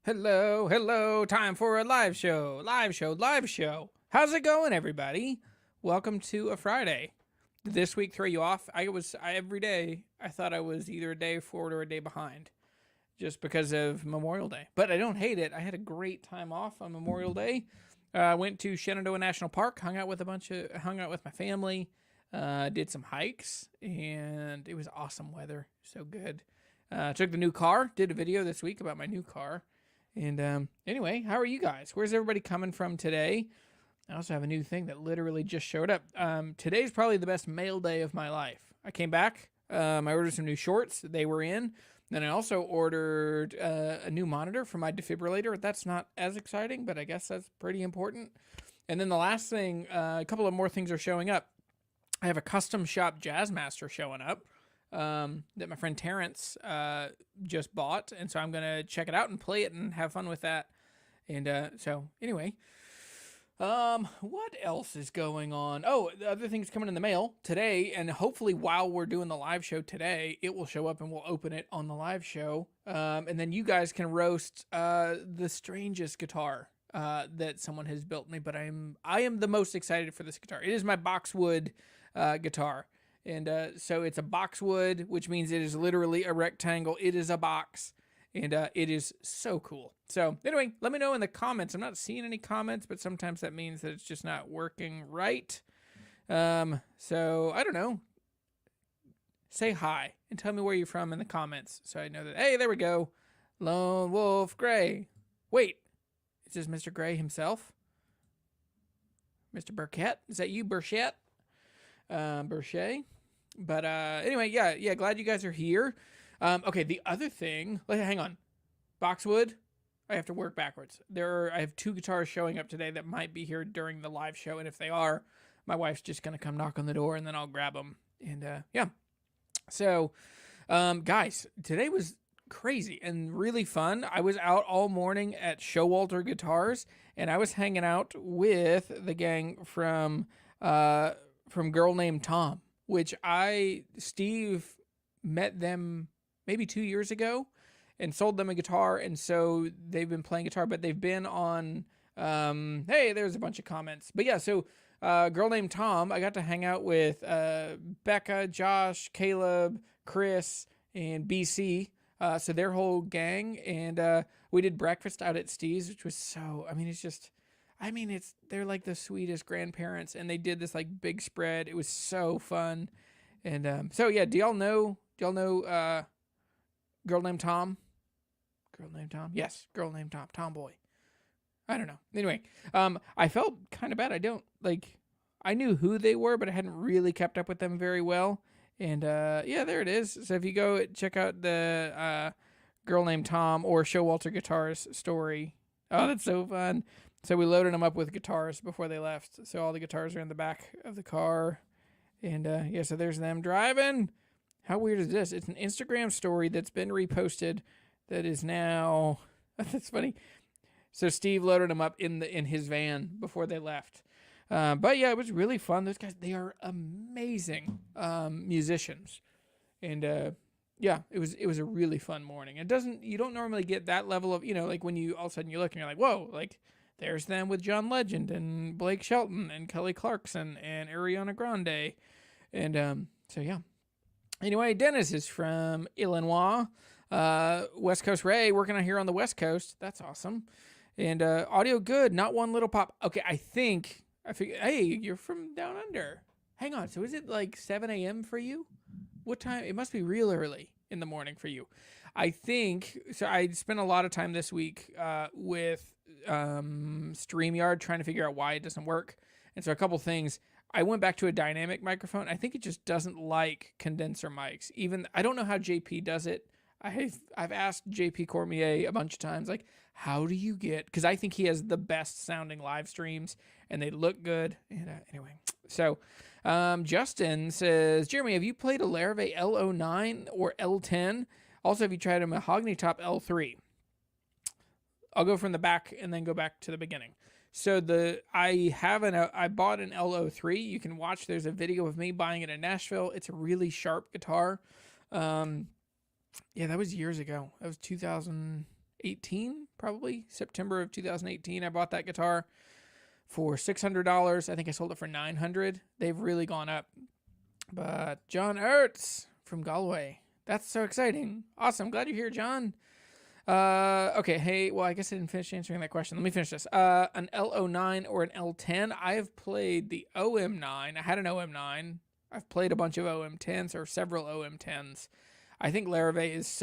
Hello, hello, time for a live show. How's it going, everybody? Welcome to a Friday. Did this week throw you off? Every day, I thought I was either a day forward or a day behind just because of Memorial Day. But I don't hate it. I had a great time off on Memorial Day. Went to Shenandoah National Park, hung out with my family, did some hikes, and it was awesome weather. So good. Took the new car, did a video this week about my new car. And anyway, how are you guys? Where's everybody coming from today? I also have a new thing that literally just showed up. Today's probably the best mail day of my life. I came back. I ordered some new shorts. They were in. Then I also ordered a new monitor for my defibrillator. That's not as exciting, but I guess that's pretty important. And then the last thing, a couple of more things are showing up. I have a custom shop Jazzmaster showing up. That my friend Terrence just bought, and so I'm gonna check it out and play it and have fun with that. And so anyway, what else is going on? Oh, the other thing's coming in the mail today, and hopefully while we're doing the live show today, it will show up and we'll open it on the live show. And then you guys can roast the strangest guitar that someone has built me. But I am the most excited for this guitar. It is my boxwood guitar. And so it's a boxwood, which means it is literally a rectangle. It is a box, and it is so cool. So anyway, let me know in the comments. I'm not seeing any comments, but sometimes that means that it's just not working right. So I don't know. Say hi and tell me where you're from in the comments so I know that, hey, there we go. Lone Wolf Gray. Wait, is this Mr. Gray himself? Mr. Burkett? Is that you, Burchette? Burchet. But anyway, yeah, glad you guys are here. Okay, the other thing, hang on. Boxwood, I have to work backwards. I have two guitars showing up today that might be here during the live show, and if they are, my wife's just gonna come knock on the door and then I'll grab them. And yeah. So, guys, today was crazy and really fun. I was out all morning at Showalter Guitars, and I was hanging out with the gang from Girl Named Tom, which Steve met them maybe 2 years ago and sold them a guitar. And so they've been playing guitar, but they've been on, hey, there's a bunch of comments. But yeah, so Girl Named Tom, I got to hang out with Becca, Josh, Caleb, Chris, and BC. So their whole gang. And we did breakfast out at Steve's, which was they're like the sweetest grandparents, and they did this like big spread. It was so fun. And so yeah, do y'all know Girl Named Tom? Girl Named Tom? Yes, Girl Named Tom. Tomboy. I don't know. Anyway, I felt kind of bad. I knew who they were, but I hadn't really kept up with them very well. And yeah, there it is. So if you go check out the Girl Named Tom or Showalter Guitars story. Oh, that's so fun. So we loaded them up with guitars before they left. So all the guitars are in the back of the car. And yeah, so there's them driving. How weird is this? It's an Instagram story that's been reposted that is now... That's funny. So Steve loaded them up in his van before they left. But yeah, it was really fun. Those guys, they are amazing musicians. And yeah, it was a really fun morning. You don't normally get that level of, like when you all of a sudden you look and you're like, whoa, like... There's them with John Legend and Blake Shelton and Kelly Clarkson and Ariana Grande. And so, yeah. Anyway, Dennis is from Illinois. West Coast Ray working out here on the West Coast. That's awesome. And audio good, not one little pop. Okay, I figure, hey, you're from down under. Hang on, so is it like 7 a.m. for you? What time? It must be real early in the morning for you. I think, so I spent a lot of time this week with StreamYard trying to figure out why it doesn't work. And so a couple things. I went back to a dynamic microphone. I think it just doesn't like condenser mics. Even I don't know how JP does it. I've asked JP Cormier a bunch of times, like, how do you get, because I think he has the best sounding live streams and they look good. And anyway, so Justin says, Jeremy, have you played a Larrivee L09 or L10? Also, have you tried a Mahogany Top L3? I'll go from the back and then go back to the beginning. So I bought an L03. You can watch. There's a video of me buying it in Nashville. It's a really sharp guitar. Yeah, that was years ago. That was 2008. 2018, probably September of 2018. I bought that guitar for $600. I think I sold it for $900. They've really gone up. But John Ertz from Galway. That's so exciting. Awesome. Glad you're here, John. Okay. Hey, well, I guess I didn't finish answering that question. Let me finish this. An L09 or an L10. I have played the OM9. I had an OM9. I've played a bunch of OM10s or several OM10s. I think Larrivee is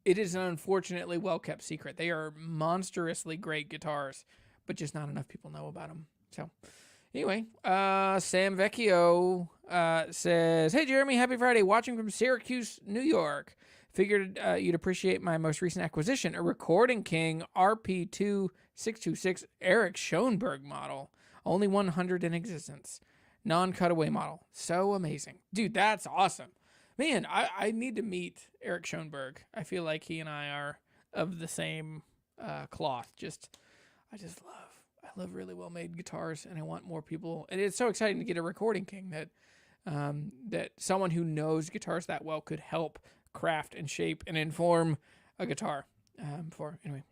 it is an unfortunately well-kept secret. They are monstrously great guitars, but just not enough people know about them. So anyway, Sam Vecchio says, "Hey Jeremy, happy Friday. Watching from Syracuse, New York. Figured you'd appreciate my most recent acquisition, a Recording King RP2626 Eric Schoenberg model. Only 100 in existence. Non-cutaway model. So amazing. Dude, that's awesome. Man, I need to meet Eric Schoenberg. I feel like he and I are of the same cloth. I love really well-made guitars, and I want more people. And it's so exciting to get a Recording King that someone who knows guitars that well could help craft and shape and inform a guitar. Anyway.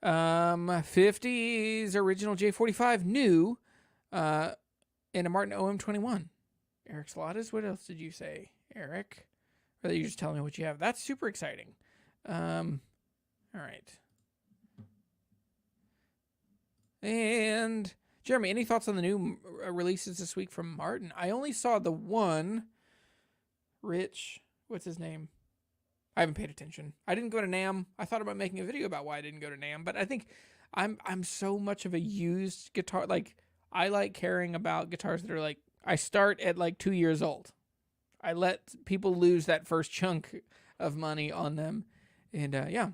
50's original J45 new and a Martin OM21. Eric Sladas, what else did you say, Eric? Or are you just telling me what you have? That's super exciting. All right. And Jeremy, any thoughts on the new releases this week from Martin? I only saw the one. Rich, what's his name? I haven't paid attention. I didn't go to NAMM. I thought about making a video about why I didn't go to NAMM, but I think I'm so much of a used guitar. Like, I like caring about guitars that are like, I start at like 2 years old. I let people lose that first chunk of money on them. And yeah.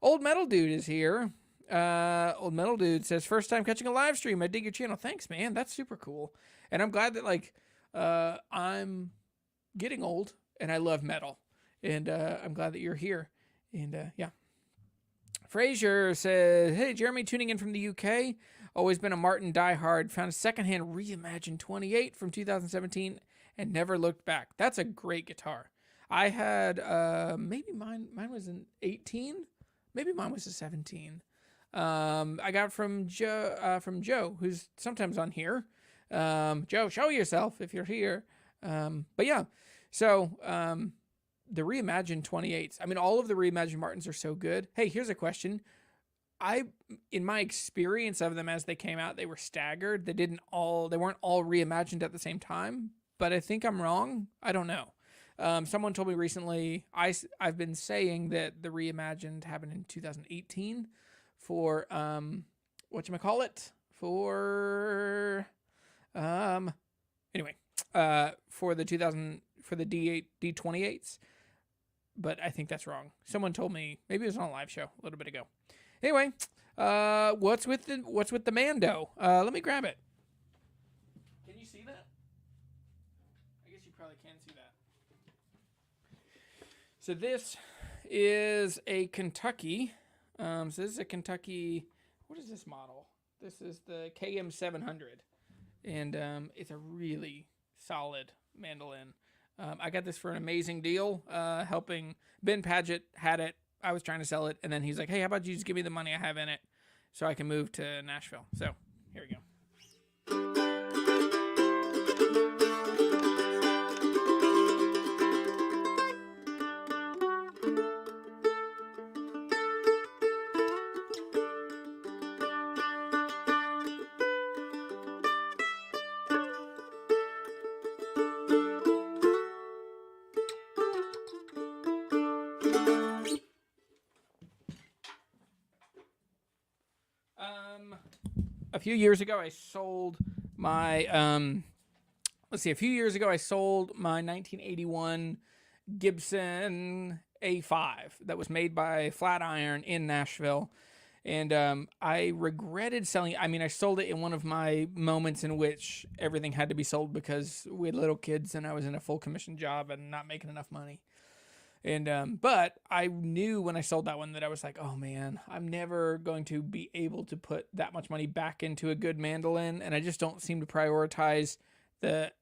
Old Metal Dude is here. Old Metal Dude says, first time catching a live stream. I dig your channel. Thanks, man. That's super cool. And I'm glad that like I'm getting old and I love metal. And I'm glad that you're here. And yeah. Frazier says, hey, Jeremy, tuning in from the UK. Always been a Martin diehard. Found a secondhand Reimagined 28 from 2017 and never looked back. That's a great guitar. I had maybe mine was an 18. Maybe mine was a 17. I got from Joe, who's sometimes on here. Joe, show yourself if you're here. But yeah, so the Reimagined 28s. I mean, all of the Reimagined Martins are so good. Hey, here's a question. In my experience of them as they came out, they were staggered. They weren't all reimagined at the same time, but I think I'm wrong. I don't know. Someone told me recently, I've been saying that the Reimagined happened in 2018 for, whatchamacallit? For the D28s, but I think that's wrong. Someone told me, maybe it was on a live show a little bit ago. Anyway, what's with the Mando? Let me grab it. Can you see that? I guess you probably can see that. So this is a Kentucky. So this is a Kentucky. What is this model? This is the KM700, and it's a really solid mandolin. I got this for an amazing deal. Helping Ben Padgett had it. I was trying to sell it, and then he's like, hey, how about you just give me the money I have in it so I can move to Nashville. So here we go. A few years ago, I sold my 1981 Gibson A5 that was made by Flatiron in Nashville. And I regretted selling it. I mean, I sold it in one of my moments in which everything had to be sold because we had little kids and I was in a full commission job and not making enough money. And but I knew when I sold that one that I was like, oh man, I'm never going to be able to put that much money back into a good mandolin, and I just don't seem to prioritize the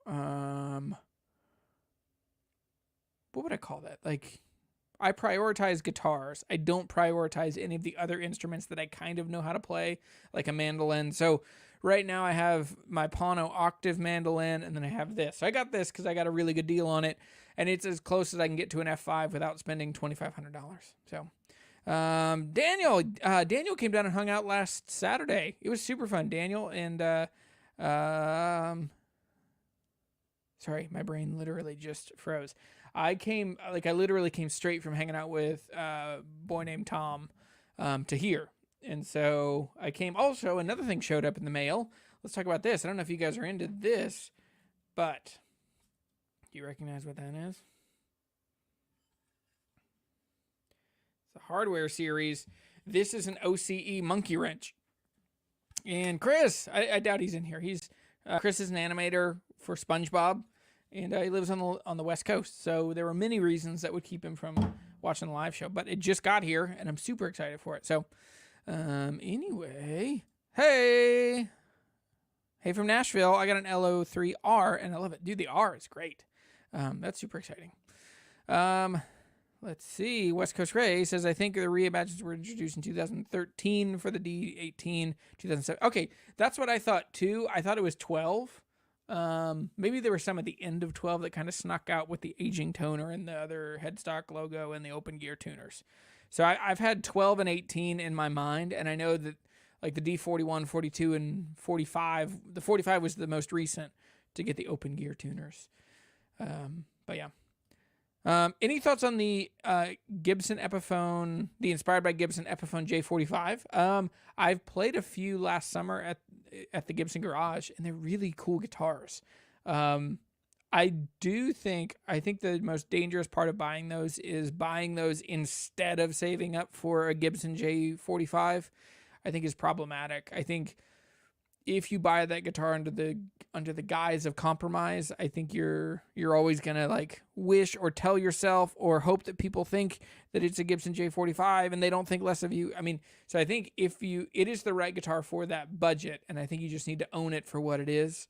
what would I call that? Like, I prioritize guitars. I don't prioritize any of the other instruments that I kind of know how to play, like a mandolin. So right now I have my Pono octave mandolin, and then I have this. So I got this because I got a really good deal on it, and it's as close as I can get to an F5 without spending $2,500. So Daniel came down and hung out last Saturday. It was super fun. Daniel and sorry, my brain literally just froze. I literally came straight from hanging out with a boy named Tom to here. And so I came. Also, another thing showed up in the mail. Let's talk about this. I don't know if you guys are into this, but do you recognize what that is? It's a hardware series. This is an OCE monkey wrench. And Chris, I doubt he's in here. Chris is an animator for SpongeBob, and he lives on the West Coast. So there were many reasons that would keep him from watching the live show, but it just got here, and I'm super excited for it. So anyway, hey from Nashville, I got an LO3R, and I love it. Dude, the R is great. That's super exciting. Let's see. West Coast Ray says, I think the reimagines were introduced in 2013 for the D18, 2007. Okay, that's what I thought too. I thought it was 12. Maybe there were some at the end of 12 that kind of snuck out with the aging toner and the other headstock logo and the open gear tuners. So I've had 12 and 18 in my mind, and I know that like the D41, 42, and 45, the 45 was the most recent to get the open gear tuners. But yeah. Any thoughts on the Gibson Epiphone, the inspired by Gibson Epiphone J45? I've played a few last summer at the Gibson Garage, and they're really cool guitars. I think the most dangerous part of buying those is buying those instead of saving up for a Gibson J45. I think is problematic. I think if you buy that guitar under the guise of compromise, I think you're always gonna like wish or tell yourself or hope that people think that it's a Gibson J45 and they don't think less of you. I mean, so I think it is the right guitar for that budget, and I think you just need to own it for what it is.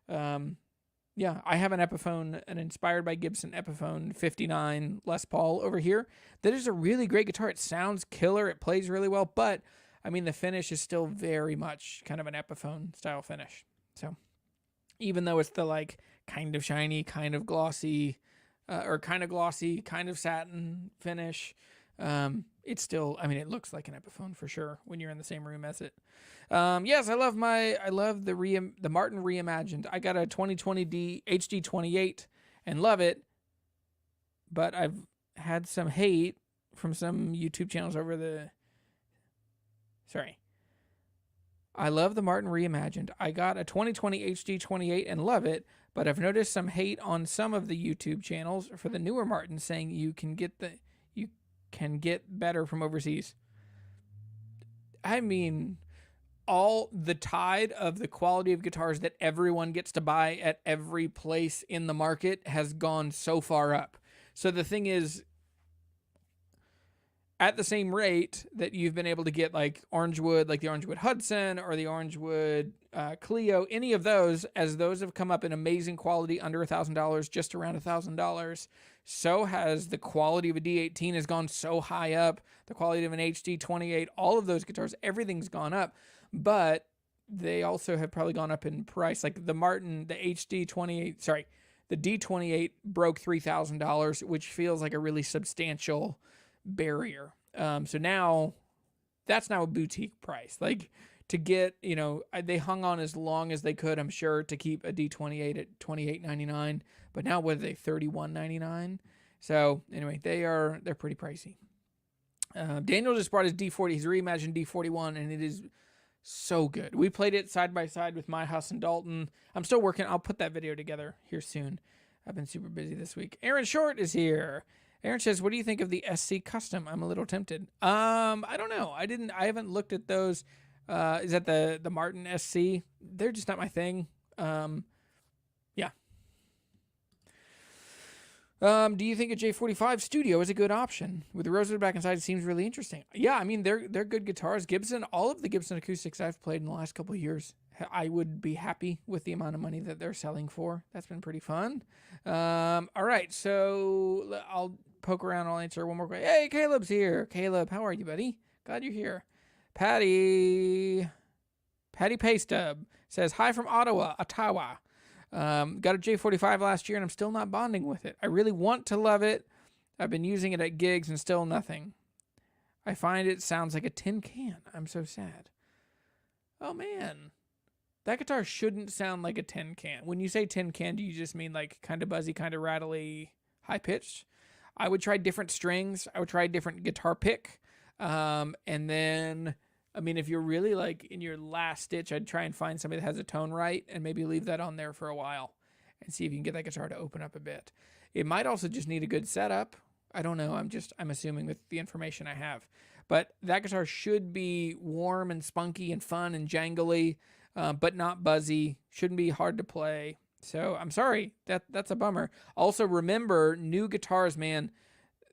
Yeah, I have an Epiphone, an inspired by Gibson Epiphone 59 Les Paul over here. That is a really great guitar. It sounds killer. It plays really well, but I mean, the finish is still very much kind of an Epiphone style finish. So even though it's the like kind of shiny, kind of glossy, kind of satin finish, it's still, I mean, it looks like an Epiphone for sure when you're in the same room as it. Yes, I love the Martin Reimagined. I got a 2020D HD28 and love it, but I've had some hate from some YouTube channels I love the Martin Reimagined. I got a 2020 HD28 and love it, but I've noticed some hate on some of the YouTube channels for the newer Martin saying you can get better from overseas. I mean, all the tide of the quality of guitars that everyone gets to buy at every place in the market has gone so far up. So the thing is, at the same rate that you've been able to get like Orangewood, like the Orangewood Hudson or the Orangewood Clio, any of those, as those have come up in amazing quality under $1,000, just around $1,000, so has the quality of a D18 has gone so high up, the quality of an HD28, all of those guitars, everything's gone up, but they also have probably gone up in price. Like the Martin, the HD28, the D28 broke $3,000, which feels like a really substantial barrier. So now that's now a boutique price. Like to get, they hung on as long as they could, I'm sure, to keep a D28 at $28.99. But now what are they, $31.99? So anyway, they're pretty pricey. Daniel just brought his D40, his reimagined D41, and it is so good. We played it side by side with my house in Dalton. I'm still working. I'll put that video together here soon. I've been super busy this week. Aaron Short is here. Aaron says, what do you think of the SC Custom? I'm a little tempted. I don't know. I haven't looked at those. Is that the Martin SC? They're just not my thing. Yeah. Do you think a J45 Studio is a good option? With the rosewood back inside, it seems really interesting. Yeah, I mean, they're good guitars. Gibson, all of the Gibson acoustics I've played in the last couple of years, I would be happy with the amount of money that they're selling for. That's been pretty fun. All right, so I'll poke around. I'll answer one more question. Hey, Caleb's here. Caleb, how are you, buddy? Glad you're here. Patty Paystub says, hi from Ottawa. Got a J45 last year, and I'm still not bonding with it. I really want to love it. I've been using it at gigs and still nothing. I find it sounds like a tin can. I'm so sad. Oh, man. That guitar shouldn't sound like a tin can. When you say tin can, do you just mean like kind of buzzy, kind of rattly, high-pitched? I would try different strings. I would try different guitar pick. And then, I mean, if you're really like in your last stitch, I'd try and find somebody that has a tone right and maybe leave that on there for a while and see if you can get that guitar to open up a bit. It might also just need a good setup. I don't know. I'm assuming with the information I have. But that guitar should be warm and spunky and fun and jangly, but not buzzy. Shouldn't be hard to play. So I'm sorry. That's a bummer. Also, remember, new guitars, man,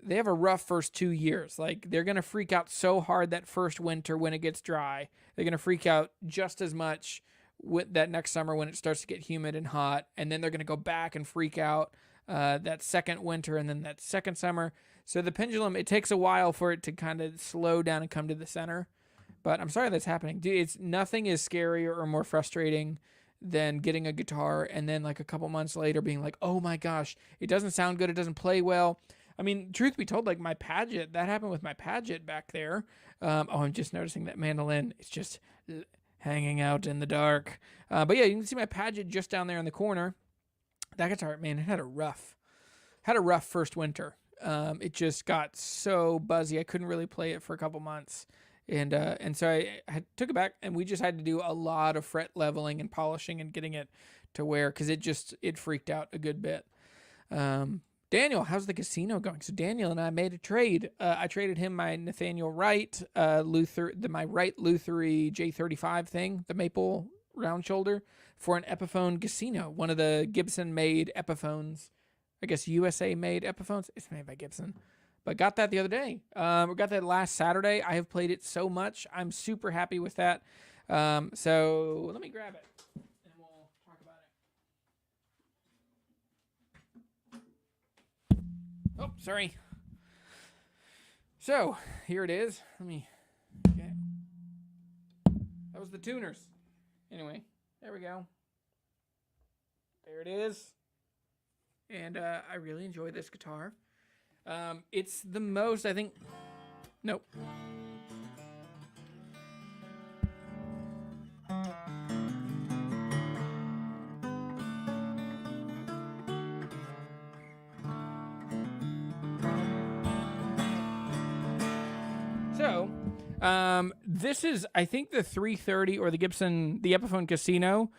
they have a rough first 2 years. Like, they're going to freak out so hard that first winter when it gets dry. They're going to freak out just as much with that next summer when it starts to get humid and hot. And then they're going to go back and freak out that second winter and then that second summer. So the pendulum, it takes a while for it to kind of slow down and come to the center. But I'm sorry that's happening. Dude, nothing is scarier or more frustrating than getting a guitar and then like a couple months later being like, oh my gosh, it doesn't sound good. It doesn't play well. I mean, truth be told, like my Paget, that happened with my Paget back there. I'm just noticing that mandolin is just hanging out in the dark. But yeah, you can see my Paget just down there in the corner. That guitar, man, it had a rough first winter. It just got so buzzy. I couldn't really play it for a couple months. And so I took it back, and we just had to do a lot of fret leveling and polishing and getting it to where, because it freaked out a good bit. Daniel, how's the casino going? So Daniel and I made a trade. I traded him my Nathaniel Wright my Wright Luthery J35 thing, the maple round shoulder, for an Epiphone Casino, one of the Gibson made Epiphones. I guess USA made Epiphones. It's made by Gibson. But got that the other day. We got that last Saturday. I have played it so much. I'm super happy with that. So let me grab it and we'll talk about it. Oh, sorry. So here it is. Okay. That was the tuners. Anyway, there we go. There it is. And I really enjoy this guitar. It's the most, I think... Nope. So, this is, I think, the 330 or the Gibson, the Epiphone Casino.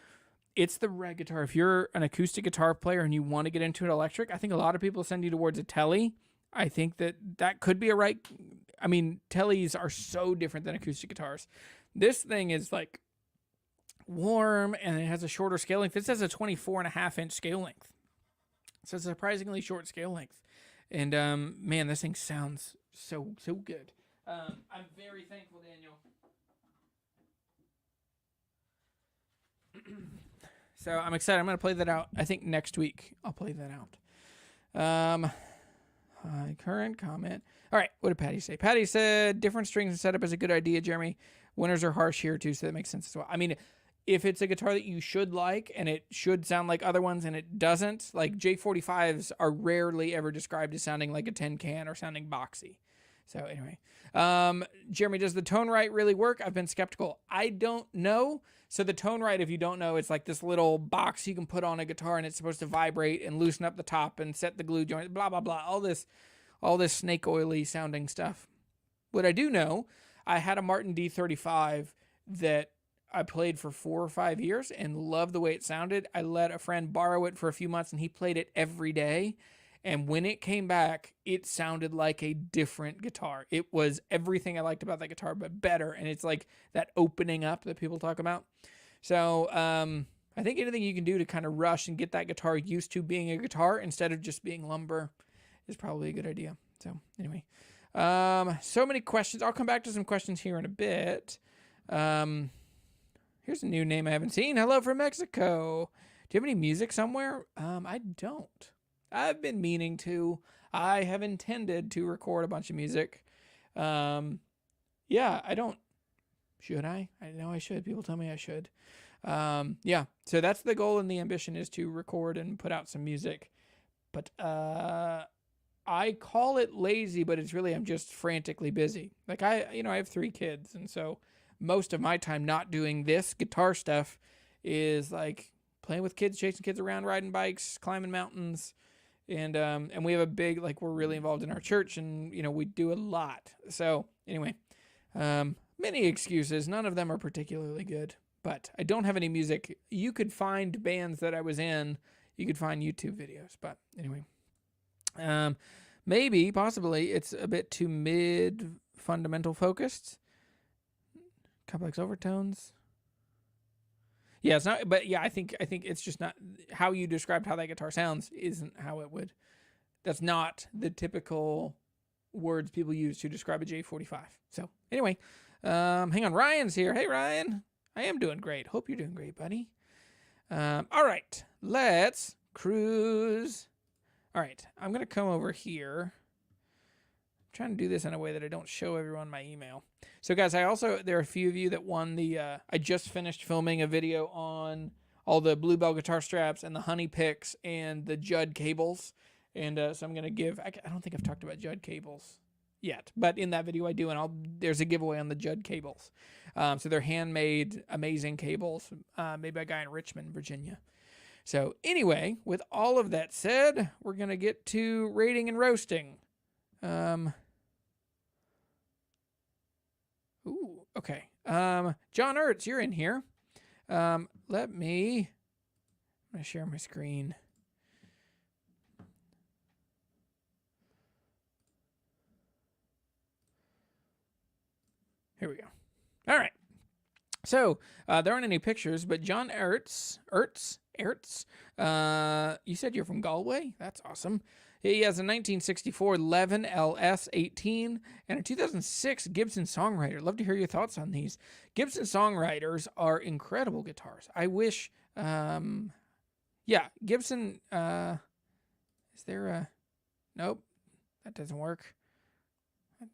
It's the right guitar. If you're an acoustic guitar player and you want to get into it electric, I think a lot of people send you towards a Tele. I think that could be a right... I mean, Teles are so different than acoustic guitars. This thing is like warm and it has a shorter scale length. This has a 24.5-inch scale length. So it's a surprisingly short scale length. And man, this thing sounds so good. I'm very thankful, Daniel. So I'm excited. I'm going to play that out. I think next week I'll play that out. Current comment. All right, what did Patty say? Patty said, different strings and setup is a good idea, Jeremy. Winters are harsh here, too, so that makes sense as well. I mean, if it's a guitar that you should like, and it should sound like other ones, and it doesn't, like J45s are rarely ever described as sounding like a tin can or sounding boxy. So anyway, Jeremy, does the tone right really work? I've been skeptical. I don't know. So the tone right, if you don't know, it's like this little box you can put on a guitar and it's supposed to vibrate and loosen up the top and set the glue joint, blah, blah, blah. All this snake oily sounding stuff. What I do know, I had a Martin D35 that I played for 4 or 5 years and loved the way it sounded. I let a friend borrow it for a few months and he played it every day. And when it came back, it sounded like a different guitar. It was everything I liked about that guitar, but better. And it's like that opening up that people talk about. So I think anything you can do to kind of rush and get that guitar used to being a guitar instead of just being lumber is probably a good idea. So anyway, so many questions. I'll come back to some questions here in a bit. Here's a new name I haven't seen. Hello from Mexico. Do you have any music somewhere? I don't. I've been meaning to. I have intended to record a bunch of music. Yeah, I don't. Should I? I know I should. People tell me I should. Yeah, so that's the goal and the ambition, is to record and put out some music. But I call it lazy, but it's really I'm just frantically busy. Like I have 3 kids, and so most of my time not doing this guitar stuff is like playing with kids, chasing kids around, riding bikes, climbing mountains, and we have a big, like, we're really involved in our church, and we do a lot. So anyway, many excuses. None of them are particularly good, but I don't have any music. You could find bands that I was in. You could find YouTube videos, but anyway. Maybe, possibly, it's a bit too mid-fundamental focused. Complex overtones. Yeah, it's not, but yeah, I think it's just not how you described how that guitar sounds isn't how it would. That's not the typical words people use to describe a J45. So anyway, hang on, Ryan's here. Hey, Ryan. I am doing great. Hope you're doing great, buddy. All right, let's cruise. All right, I'm going to come over here. I'm trying to do this in a way that I don't show everyone my email. So, guys, there are a few of you that won the, I just finished filming a video on all the Bluebell guitar straps and the Honey picks and the Judd cables. And so I'm going to give, I don't think I've talked about Judd cables yet, but in that video I do, and there's a giveaway on the Judd cables. So they're handmade, amazing cables, made by a guy in Richmond, Virginia. So anyway, with all of that said, we're going to get to rating and roasting. Okay. John Ertz, you're in here. I'm going to share my screen. Here we go. All right. So there aren't any pictures, but John Ertz, you said you're from Galway? That's awesome. He has a 1964 Levin LS18 and a 2006 Gibson Songwriter. Love to hear your thoughts on these. Gibson Songwriters are incredible guitars. I wish, Gibson, is there a, nope, that doesn't work.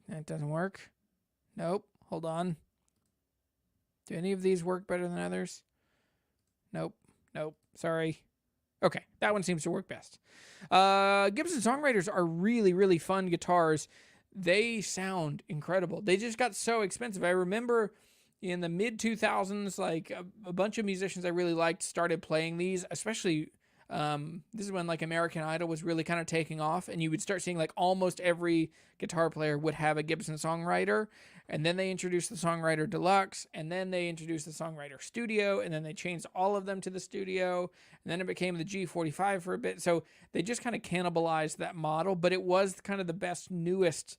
That doesn't work. Nope, hold on. Do any of these work better than others? Nope, sorry. Okay, that one seems to work best. Gibson Songwriters are really, really fun guitars. They sound incredible. They just got so expensive. I remember in the mid-2000s, like a bunch of musicians I really liked started playing these, especially this is when like American Idol was really kind of taking off, and you would start seeing like almost every guitar player would have a Gibson Songwriter. And then they introduced the Songwriter Deluxe, and then they introduced the Songwriter Studio, and then they changed all of them to the Studio, and then it became the G45 for a bit. So they just kind of cannibalized that model, but it was kind of the best, newest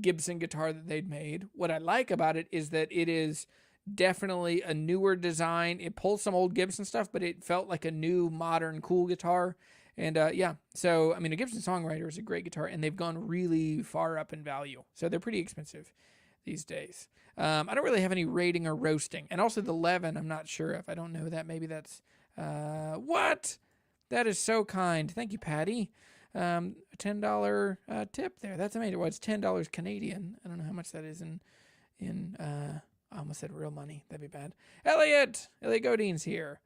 Gibson guitar that they'd made. What I like about it is that it is definitely a newer design. It pulls some old Gibson stuff, but it felt like a new, modern, cool guitar. And so, I mean, a Gibson Songwriter is a great guitar, and they've gone really far up in value. So they're pretty expensive these days. I don't really have any rating or roasting. And also the Levin, I'm not sure if I don't know that. Maybe that's, what? That is so kind. Thank you, Patty. A $10 tip there. That's amazing. Well, it's $10 Canadian. I don't know how much that is in I almost said real money. That'd be bad. Elliot Godine's here.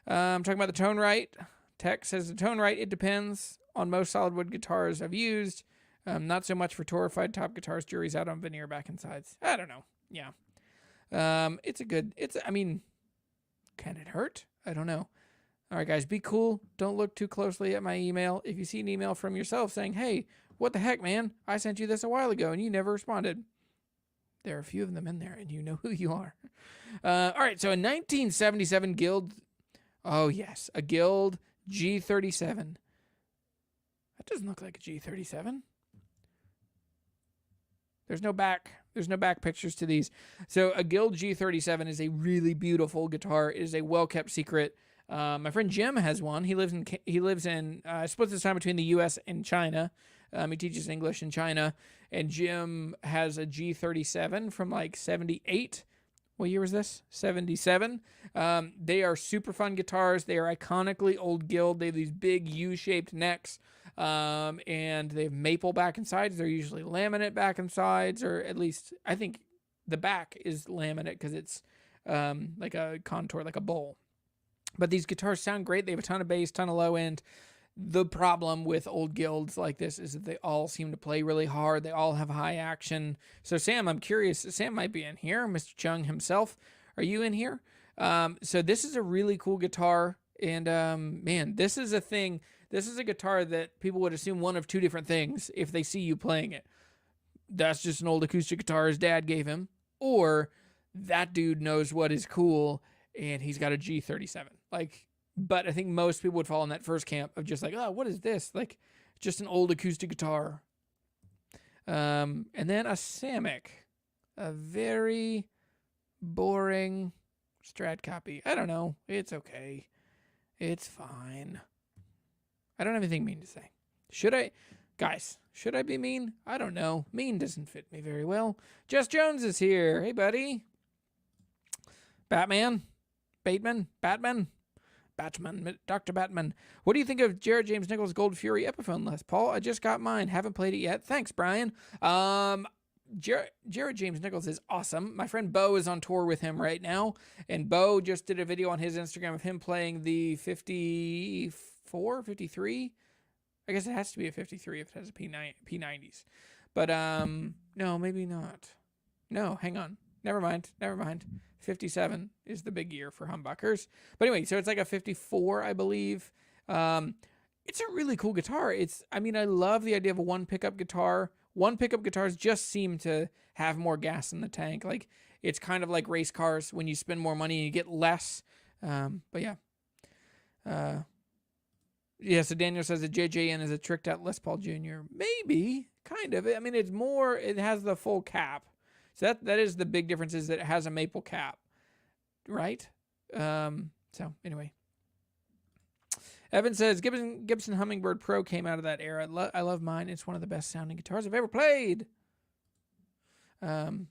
I'm talking about the Tone Right. Tech says the Tone Right, it depends on most solid wood guitars I've used. Not so much for torrefied top guitars, jury's out on veneer back and sides. I don't know. Yeah. Can it hurt? I don't know. All right, guys, be cool. Don't look too closely at my email. If you see an email from yourself saying, hey, what the heck, man? I sent you this a while ago and you never responded. There are a few of them in there and you know who you are. All right, so a 1977 Guild. Oh, yes, a Guild G37. That doesn't look like a G37. There's no back pictures to these. So a Guild G37 is a really beautiful guitar. It is a well-kept secret. My friend Jim has one. He lives in splits his time between the U.S. and China. He teaches English in China, and Jim has a G37 from like 78. What year was this? 77. They are super fun guitars. They are iconically old Guild. They have these big U-shaped necks. And they have maple back and sides. They're usually laminate back and sides, or at least I think the back is laminate because it's like a contour, like a bowl. But these guitars sound great. They have a ton of bass, ton of low end. The problem with old guilds like this is that they all seem to play really hard. They all have high action. So Sam, I'm curious. Sam might be in here. Mr. Chung himself. Are you in here? So this is a really cool guitar. And man, this is a thing. This is a guitar that people would assume one of two different things if they see you playing it. That's just an old acoustic guitar his dad gave him. Or that dude knows what is cool and he's got a G37. But I think most people would fall in that first camp of just like, oh, what is this? Like, just an old acoustic guitar. And then a Samick. A very boring Strat copy. I don't know. It's okay. It's fine. I don't have anything mean to say. Should I be mean? I don't know. Mean doesn't fit me very well. Jess Jones is here. Hey, buddy. Batman, Dr. Batman. What do you think of Jared James Nichols' Gold Fury Epiphone Les Paul? I just got mine. Haven't played it yet. Thanks, Brian. Jared James Nichols is awesome. My friend Bo is on tour with him right now, and Bo just did a video on his Instagram of him playing the 54, 53. I guess it has to be a 53 if it has a P90s. But no, maybe not. No, hang on. Never mind. 57 is the big year for humbuckers. But anyway, so it's like a 54, I believe. It's a really cool guitar. I love the idea of a one pickup guitar. One pickup guitars just seem to have more gas in the tank. Like, it's kind of like race cars. When you spend more money, you get less. But yeah. Yeah, so Daniel says that JJN is a tricked out Les Paul Jr. Maybe, kind of. I mean, it's more, it has the full cap. So that is the big difference, is that it has a maple cap, right? So anyway. Evan says, Gibson Hummingbird Pro came out of that era. I love mine. It's one of the best sounding guitars I've ever played. Daniel's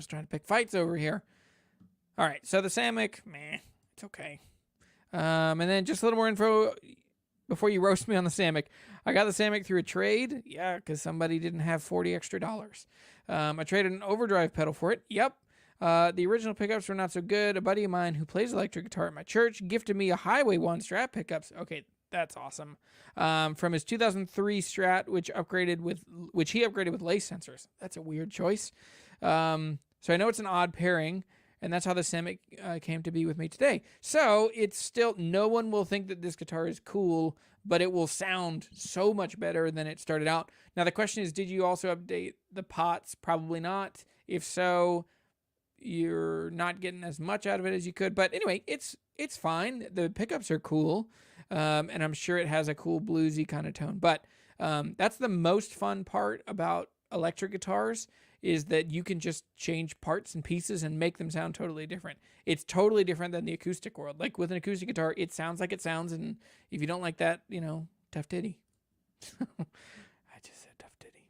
trying to pick fights over here. All right, so the Samick, meh, it's okay. And then just a little more info before you roast me on the Samick. I got the Samick through a trade. Yeah, because somebody didn't have $40 extra. I traded an overdrive pedal for it. Yep. The original pickups were not so good. A buddy of mine who plays electric guitar at my church gifted me a Highway 1 Strat pickups. Okay, that's awesome. From his 2003 Strat, which he upgraded with lace sensors. That's a weird choice. So I know it's an odd pairing. And that's how the Samick came to be with me today. So it's still, no one will think that this guitar is cool, but it will sound so much better than it started out. Now the question is, did you also update the pots? Probably not. If so, you're not getting as much out of it as you could. But anyway, it's fine. The pickups are cool, and I'm sure it has a cool bluesy kind of tone. But that's the most fun part about electric guitars, is that you can just change parts and pieces and make them sound totally different. It's totally different than the acoustic world. Like with an acoustic guitar, it sounds like it sounds, and if you don't like that, tough titty. I just said tough titty.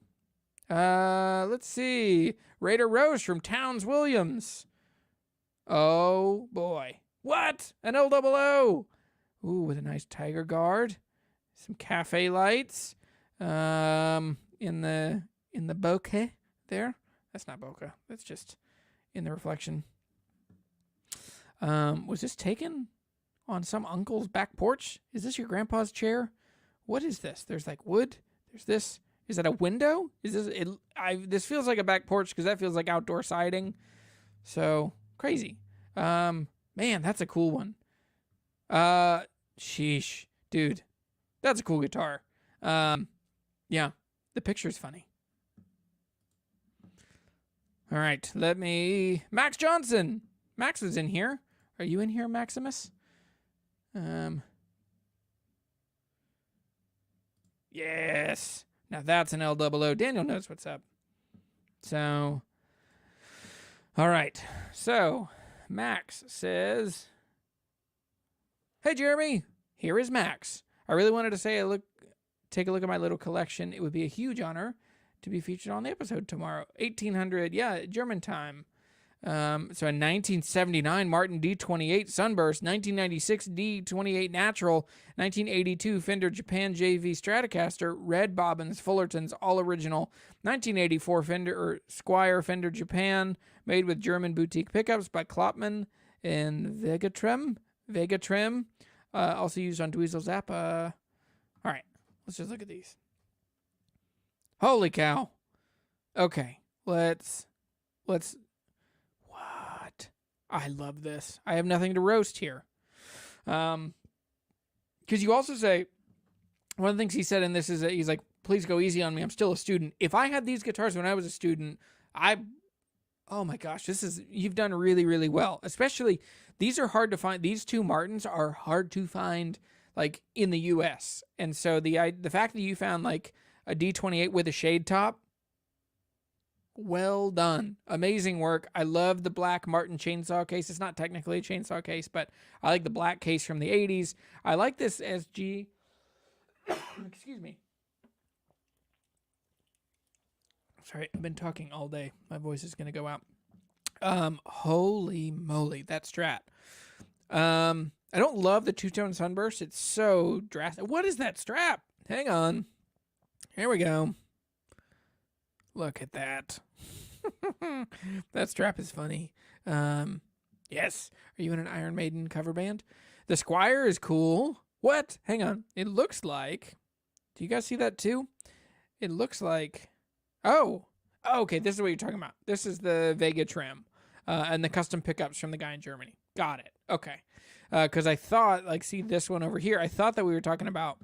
Let's see. Raider Rose from Towns Williams. Oh boy. What? An L-double-O. Ooh, with a nice tiger guard. Some cafe lights. In the bokeh there. That's not bokeh. That's just in the reflection. Was this taken on some uncle's back porch? Is this your grandpa's chair? What is this? There's like wood. There's this. Is that a window? Is this it? This feels like a back porch because that feels like outdoor siding. So crazy. Man, that's a cool one. Sheesh, dude, that's a cool guitar. Yeah, the picture's funny. All right, Max Johnson. Max is in here. Are you in here, Maximus? Yes. Now that's an L-double-O. Daniel knows what's up. So, all right. So, Max says, "Hey, Jeremy, here is Max. I really wanted to take a look at my little collection. It would be a huge honor to be featured on the episode tomorrow. 1800, yeah, German time. So in 1979, Martin D28 Sunburst, 1996 D28 Natural, 1982 Fender Japan JV Stratocaster, red bobbins, Fullertons, all original, 1984 Squire Fender Japan, made with German boutique pickups by Klopman and Vegatrim, also used on Dweezil Zappa. All right, let's just look at these. Holy cow. Okay, let's what? I love this. I have nothing to roast here. Because you also say, one of the things he said in this is that he's like, please go easy on me. I'm still a student. If I had these guitars when I was a student, oh my gosh, you've done really, really well. Especially, these are hard to find. These two Martins are hard to find, like, in the U.S. And so the fact that you found, like, a D28 with a shade top, well done. Amazing work. I love the black Martin chainsaw case. It's not technically a chainsaw case, but I like the black case from the 80s. I like this SG. Excuse me. Sorry, I've been talking all day. My voice is going to go out. Holy moly, that Strat. I don't love the two-tone Sunburst. It's so drastic. What is that strap? Hang on. Here we go. Look at that. That strap is funny. Yes. Are you in an Iron Maiden cover band? The Squire is cool. What? Hang on. It looks like... Do you guys see that too? It looks like... Oh, okay. This is what you're talking about. This is the Vega trim and the custom pickups from the guy in Germany. Got it. Okay. Because I thought, like, see this one over here. I thought that we were talking about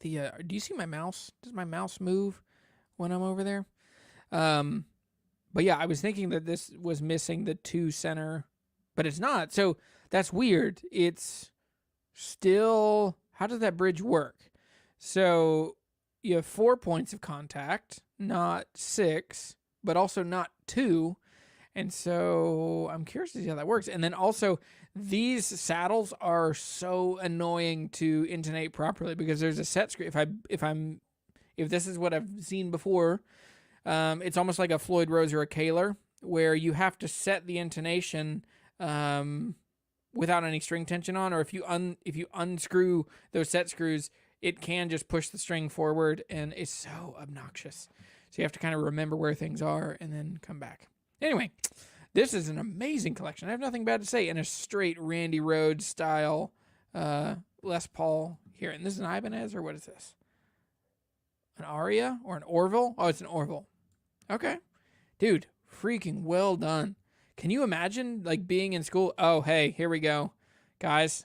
do you see my mouse? Does my mouse move when I'm over there? But yeah, I was thinking that this was missing the 2 center, but it's not. So that's weird. It's still, how does that bridge work? So you have 4 points of contact, not 6, but also not 2. And so I'm curious to see how that works. And then also, these saddles are so annoying to intonate properly because there's a set screw. If this is what I've seen before, it's almost like a Floyd Rose or a Kaler, where you have to set the intonation without any string tension on, or if you unscrew those set screws, it can just push the string forward, and it's so obnoxious. So you have to kind of remember where things are and then come back. Anyway, this is an amazing collection. I have nothing bad to say. And a straight Randy Rhoads style Les Paul here. And this is an Ibanez, or what is this? An Aria or an Orville? Oh, it's an Orville. Okay. Dude, freaking well done. Can you imagine, like, being in school? Oh, hey, here we go. Guys,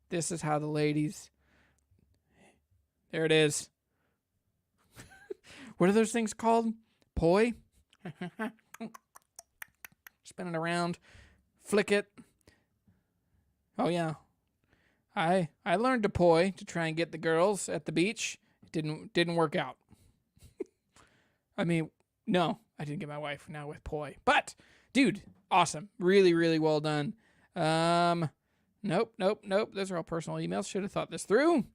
this is how the ladies... There it is. What are those things called? Poi? Spin it around. Flick it. Oh, yeah. I learned to poi to try and get the girls at the beach. It didn't work out. I mean, no, I didn't get my wife now with poi. But, dude, awesome. Really, really well done. Nope. Those are all personal emails. Should have thought this through.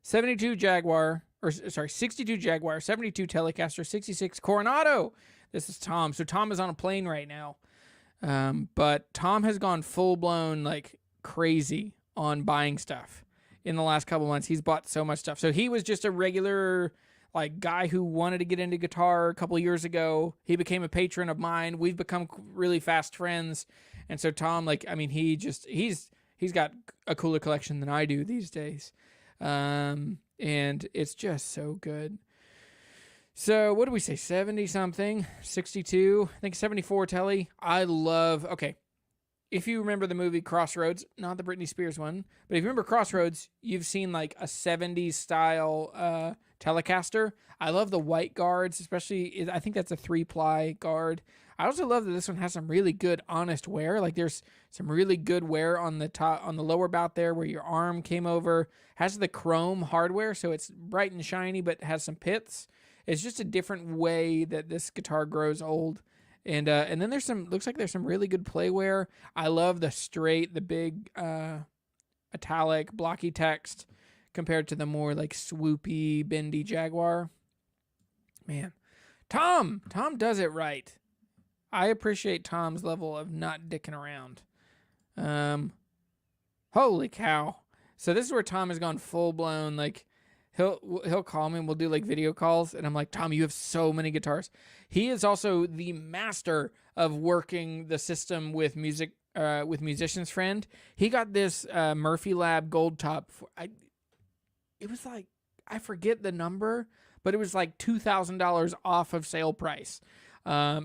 62 Jaguar, 72 Telecaster, 66 Coronado. This is Tom. So Tom is on a plane right now. But Tom has gone full-blown, like, crazy on buying stuff in the last couple months. He's bought so much stuff. So he was just a regular, like, guy who wanted to get into guitar a couple of years ago. He became a patron of mine. We've become really fast friends. And so Tom, like, I mean, he's got a cooler collection than I do these days. And it's just so good. So what do we say? 70 something, 62, I think 74 Telly. Okay. If you remember the movie Crossroads, not the Britney Spears one, but if you remember Crossroads, you've seen like a 70s style, Telecaster. I love the white guards, especially, I think that's a 3-ply guard. I also love that this one has some really good, honest wear. Like there's some really good wear on the top, on the lower bout there where your arm came over. Has the chrome hardware, so it's bright and shiny, but has some pits. It's just a different way that this guitar grows old. And then looks like there's some really good play wear. I love the big italic, blocky text compared to the more like swoopy, bendy Jaguar. Man, Tom does it right. I appreciate Tom's level of not dicking around. Holy cow. So this is where Tom has gone full blown, like, he'll call me and we'll do like video calls, and I'm like, Tom, you have so many guitars. He is also the master of working the system with Musician's Friend. He got this Murphy Lab Gold Top. It was like, I forget the number, but it was like $2,000 off of sale price.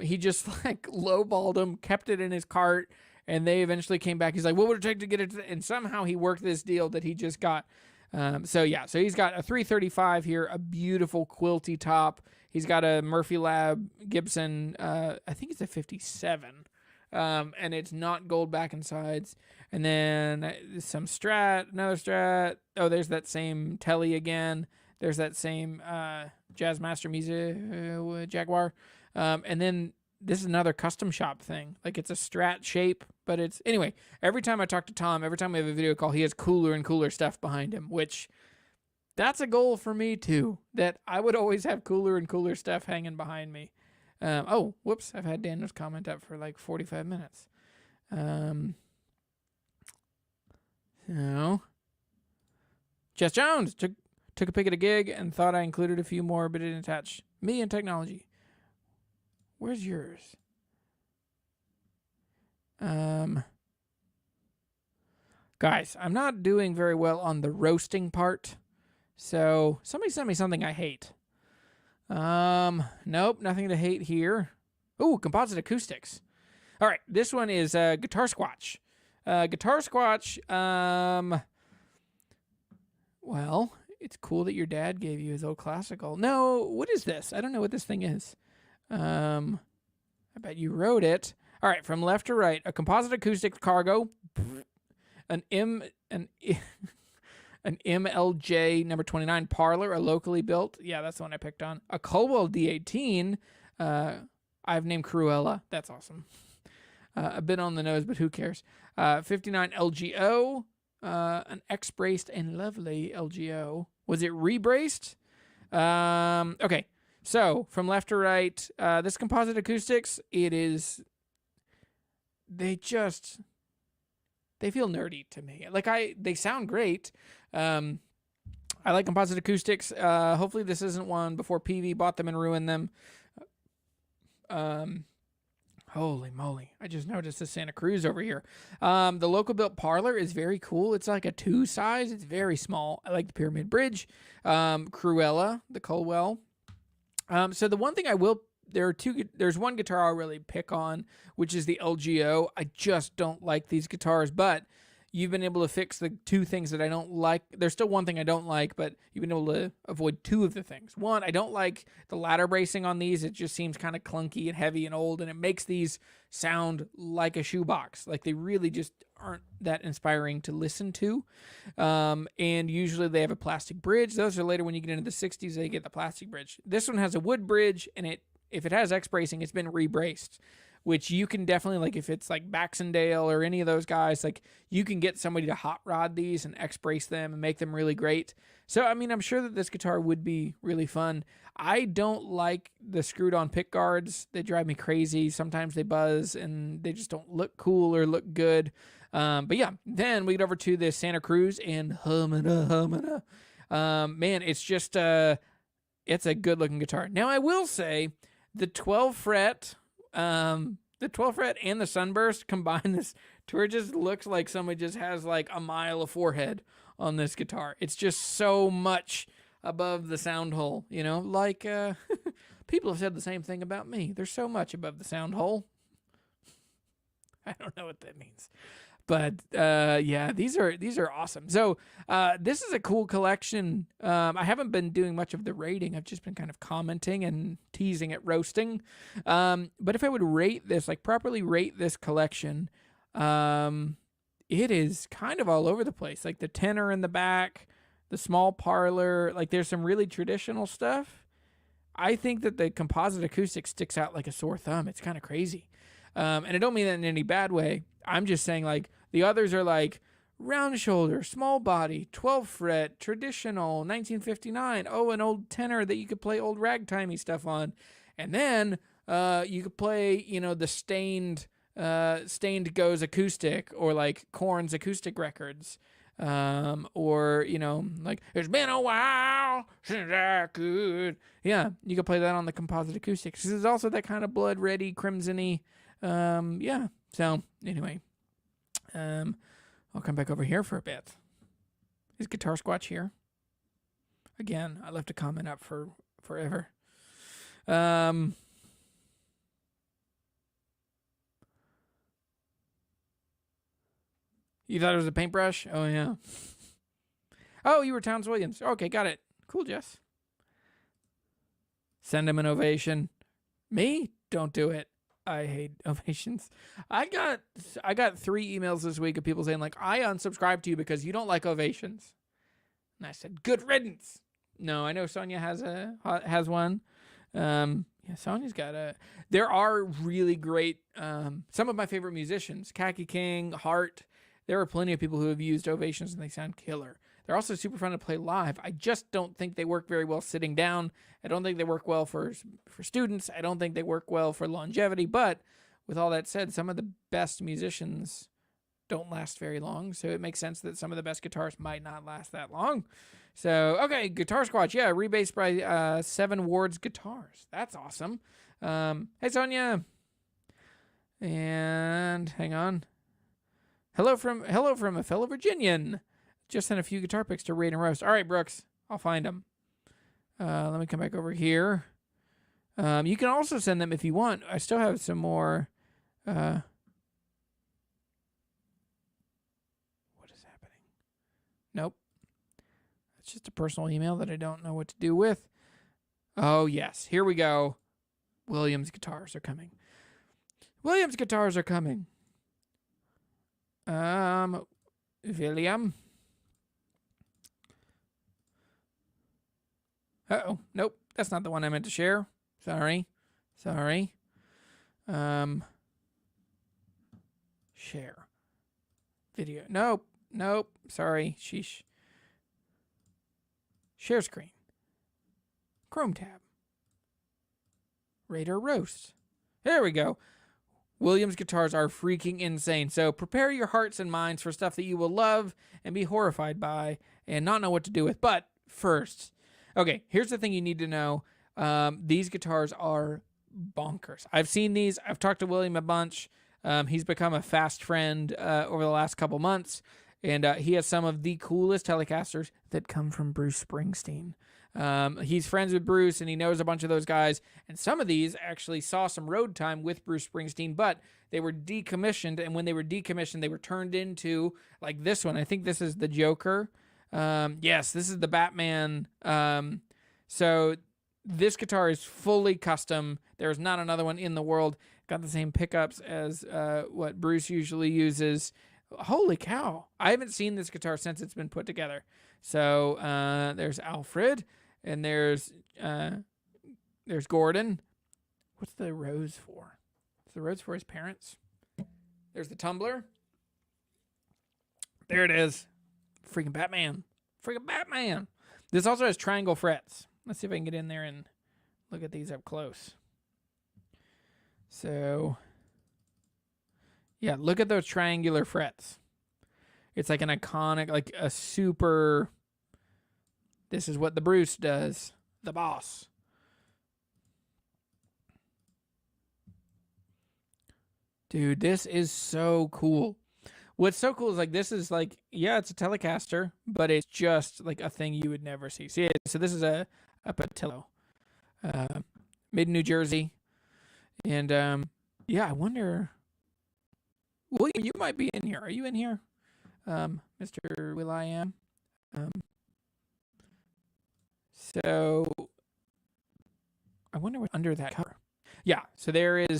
He just like lowballed him, kept it in his cart, and they eventually came back. He's like, what would it take to get it? And somehow he worked this deal that he just got. So he's got a 335 here, a beautiful quilty top. He's got a Murphy Lab Gibson, I think it's a 57. And it's not gold back and sides. And then some Strat, another Strat. Oh, there's that same Telly again. There's that same Jazzmaster Music Jaguar. And then this is another custom shop thing. Like, it's a Strat shape, but it's... Anyway, every time I talk to Tom, every time we have a video call, he has cooler and cooler stuff behind him, which that's a goal for me too, that I would always have cooler and cooler stuff hanging behind me. Oh, whoops, I've had Daniel's comment up for like 45 minutes. So, Jess Jones took a pic at a gig and thought I included a few more, but didn't attach. Me and technology. Where's yours? Guys, I'm not doing very well on the roasting part. So somebody sent me something I hate. Nope, nothing to hate here. Ooh, composite acoustics. All right, this one is Guitar Squatch. Guitar Squatch, well, it's cool that your dad gave you his old classical. No, what is this? I don't know what this thing is. I bet you wrote it. All right, from left to right, a composite acoustic cargo, an MLJ number 29 parlor, a locally built. Yeah, that's the one I picked on. A Coiled D18. I've named Cruella. That's awesome. A bit on the nose, but who cares? 59 LGO, an X-braced and lovely LGO. Was it rebraced? Okay. So, from left to right, this composite acoustics, they feel nerdy to me. Like, they sound great. I like composite acoustics. Hopefully this isn't one before PV bought them and ruined them. Holy moly. I just noticed the Santa Cruz over here. The local built parlor is very cool. It's like a 2 size. It's very small. I like the Pyramid Bridge. Cruella, the Colwell. So the one thing there's one guitar I'll really pick on, which is the LGO. I just don't like these guitars, but you've been able to fix the 2 things that I don't like. There's still one thing I don't like, but you've been able to avoid 2 of the things. One, I don't like the ladder bracing on these. It just seems kind of clunky and heavy and old, and it makes these sound like a shoebox. Like, they really just aren't that inspiring to listen to. And usually they have a plastic bridge. Those are later when you get into the 60s, they get the plastic bridge. This one has a wood bridge, and if it has X bracing, it's been rebraced, which you can definitely, like, if it's like Baxendale or any of those guys, like, you can get somebody to hot rod these and X brace them and make them really great. So, I mean, I'm sure that this guitar would be really fun. I don't like the screwed on pick guards. They drive me crazy. Sometimes they buzz and they just don't look cool or look good. But yeah, then we get over to the Santa Cruz and humana. Man, it's just, it's a good looking guitar. Now, I will say the 12 fret and the Sunburst combined, this tour just looks like somebody just has like a mile of forehead on this guitar. It's just so much above the sound hole, you know, like, people have said the same thing about me. There's so much above the sound hole. I don't know what that means. But yeah, these are awesome. So this is a cool collection. I haven't been doing much of the rating. I've just been kind of commenting and teasing at roasting. But if I would rate this, like properly rate this collection, it is kind of all over the place. Like the tenor in the back, the small parlor, like there's some really traditional stuff. I think that the composite acoustic sticks out like a sore thumb. It's kind of crazy. And I don't mean that in any bad way. I'm just saying, like, the others are like round shoulder, small body, 12 fret, traditional, 1959. Oh, an old tenor that you could play old ragtimey stuff on. And then You could play, the Stained Goes Acoustic, or like Korn's acoustic records. Or, like, it's been a while since I could. Yeah, you could play that on the composite acoustics. There's also that kind of blood reddy, crimson-y. Yeah. So, anyway. I'll come back over here for a bit. Is Guitar Squatch here? Again, I left a comment up for forever. You thought it was a paintbrush? Oh, yeah. Oh, you were Towns Williams. Okay, got it. Cool, Jess. Send him an ovation. Me? Don't do it. I hate ovations. I got 3 emails this week of people saying, like, I unsubscribed to you because you don't like ovations. And I said, good riddance. No, I know Sonia has one. Yeah, Sonia's got a... There are really great... some of my favorite musicians, Khaki King, Hart. There are plenty of people who have used ovations and they sound killer. They're also super fun to play live. I just don't think they work very well sitting down. I don't think they work well for students. I don't think they work well for longevity. But with all that said, some of the best musicians don't last very long. So it makes sense that some of the best guitarists might not last that long. So, okay, Guitar Squatch. Yeah, rebased by 7 Ward's guitars. That's awesome. Hey, Sonia. And hang on. Hello from a fellow Virginian. Just sent a few guitar picks to Raid and Roast. All right, Brooks. I'll find them. Let me come back over here. You can also send them if you want. I still have some more. What is happening? Nope. It's just a personal email that I don't know what to do with. Oh, yes. Here we go. Williams guitars are coming. Williams guitars are coming. William. Uh-oh. Nope. That's not the one I meant to share. Sorry. Share. Video. Nope. Sorry. Sheesh. Share screen. Chrome tab. Rate or roast. There we go. Williams guitars are freaking insane. So prepare your hearts and minds for stuff that you will love and be horrified by and not know what to do with. But first, okay, here's the thing you need to know. These guitars are bonkers. I've seen these. I've talked to William a bunch. He's become a fast friend over the last couple months. And he has some of the coolest Telecasters that come from Bruce Springsteen. He's friends with Bruce, and he knows a bunch of those guys. And some of these actually saw some road time with Bruce Springsteen, but they were decommissioned. And when they were decommissioned, they were turned into, like this one. I think this is the Joker. Yes, this is the Batman. So this guitar is fully custom. There's not another one in the world. Got the same pickups as what Bruce usually uses. Holy cow. I haven't seen this guitar since it's been put together. So there's Alfred, and there's Gordon. What's the rose for? Is the rose for his parents? There's the tumbler. There it is. Freaking Batman. This also has triangle frets. Let's see if I can get in there and look at these up close. So, yeah, look at those triangular frets. It's like an iconic, like a super... This is what the Bruce does. The boss. Dude, this is so cool. What's so cool is, like, this is like, yeah, it's a Telecaster, but it's just like a thing you would never see. See, so this is a Patillo. Made in New Jersey. And, yeah, I wonder... William, you might be in here. Are you in here? Mr. Will.i.am. So I wonder what's under that cover. Yeah, so there is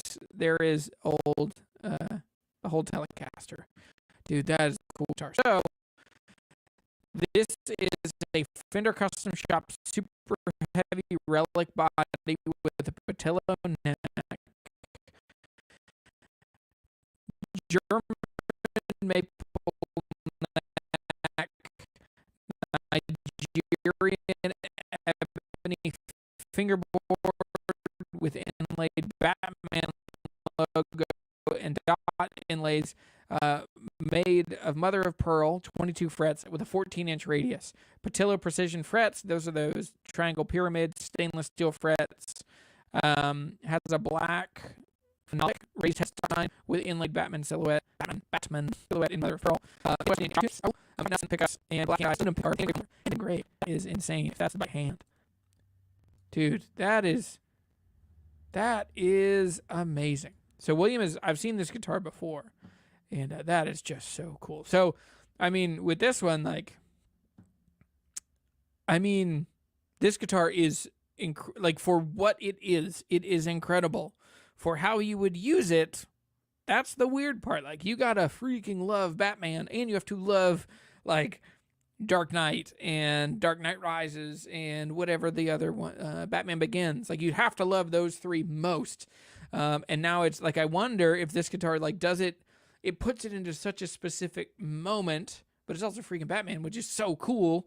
old the whole Telecaster. Dude, that is a cool guitar. So this is a Fender Custom Shop super heavy relic body with a Patillo neck. German maple neck, Nigerian ebony fingerboard with inlays inlaid Batman logo and dot inlays made of mother of pearl, 22 frets with a 14-inch radius. Patillo precision frets, those are those triangle pyramid stainless steel frets. Has a black phenolic raised head design with inlaid Batman silhouette, Batman silhouette in mother of pearl. Pickups and black eyes and gray is insane if that's by hand. Dude, that is amazing. So William I've seen this guitar before, and that is just so cool. So, I mean, with this one, this guitar is, for what it is incredible. For how you would use it, that's the weird part. Like, you gotta freaking love Batman, and you have to love, Dark Knight and Dark Knight Rises and whatever the other one, Batman Begins. Like, you'd have to love those three most. And now it's I wonder if this guitar does it puts it into such a specific moment, but it's also freaking Batman, which is so cool.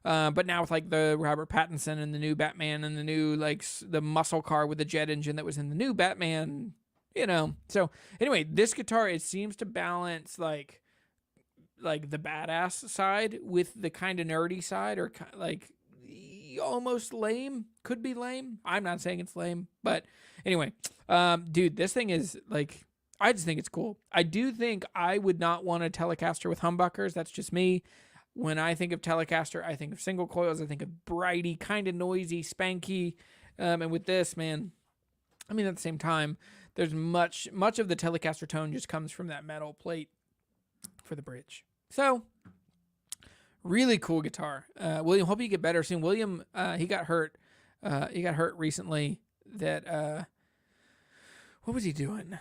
But now with the Robert Pattinson and the new Batman and the new the muscle car with the jet engine that was in the new Batman, So anyway, this guitar, it seems to balance the badass side with the kind of nerdy side, or almost lame. Could be lame. I'm not saying it's lame, but anyway, dude, this thing is I just think it's cool. I do think I would not want a Telecaster with humbuckers. That's just me. When I think of Telecaster, I think of single coils. I think of brighty, kind of noisy, spanky. And with this, man, at the same time, there's much of the Telecaster tone just comes from that metal plate for the bridge. So, really cool guitar. William, hope you get better soon. William, he got hurt. He got hurt recently. That what was he doing?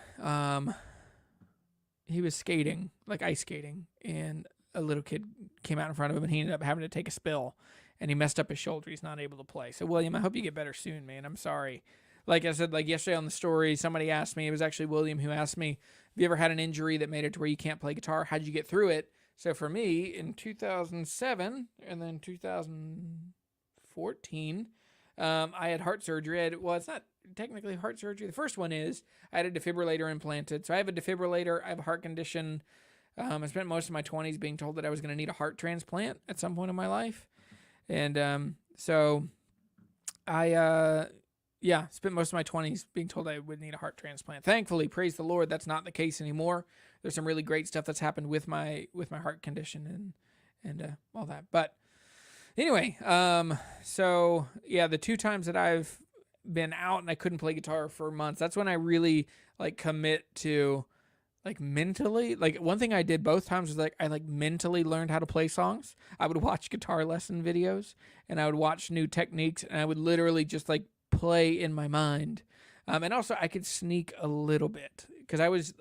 He was skating, ice skating, and a little kid came out in front of him, and he ended up having to take a spill, and he messed up his shoulder. He's not able to play. So, William, I hope you get better soon, man. I'm sorry. Like I said, yesterday on the story, somebody asked me, it was actually William who asked me, have you ever had an injury that made it to where you can't play guitar? How'd you get through it? So for me, in 2007 and then 2014, I had heart surgery. It's not technically heart surgery. The first one is I had a defibrillator implanted. So I have a defibrillator. I have a heart condition. I spent most of my 20s being told that I was going to need a heart transplant at some point in my life. And so I spent most of my 20s being told I would need a heart transplant. Thankfully, praise the Lord, that's not the case anymore. There's some really great stuff that's happened with my heart condition and all that. But anyway, so yeah, the 2 times that I've been out and I couldn't play guitar for months, that's when I really commit to mentally. One thing I did both times was I mentally learned how to play songs. I would watch guitar lesson videos and I would watch new techniques, and I would literally just play in my mind. And also I could sneak a little bit because I was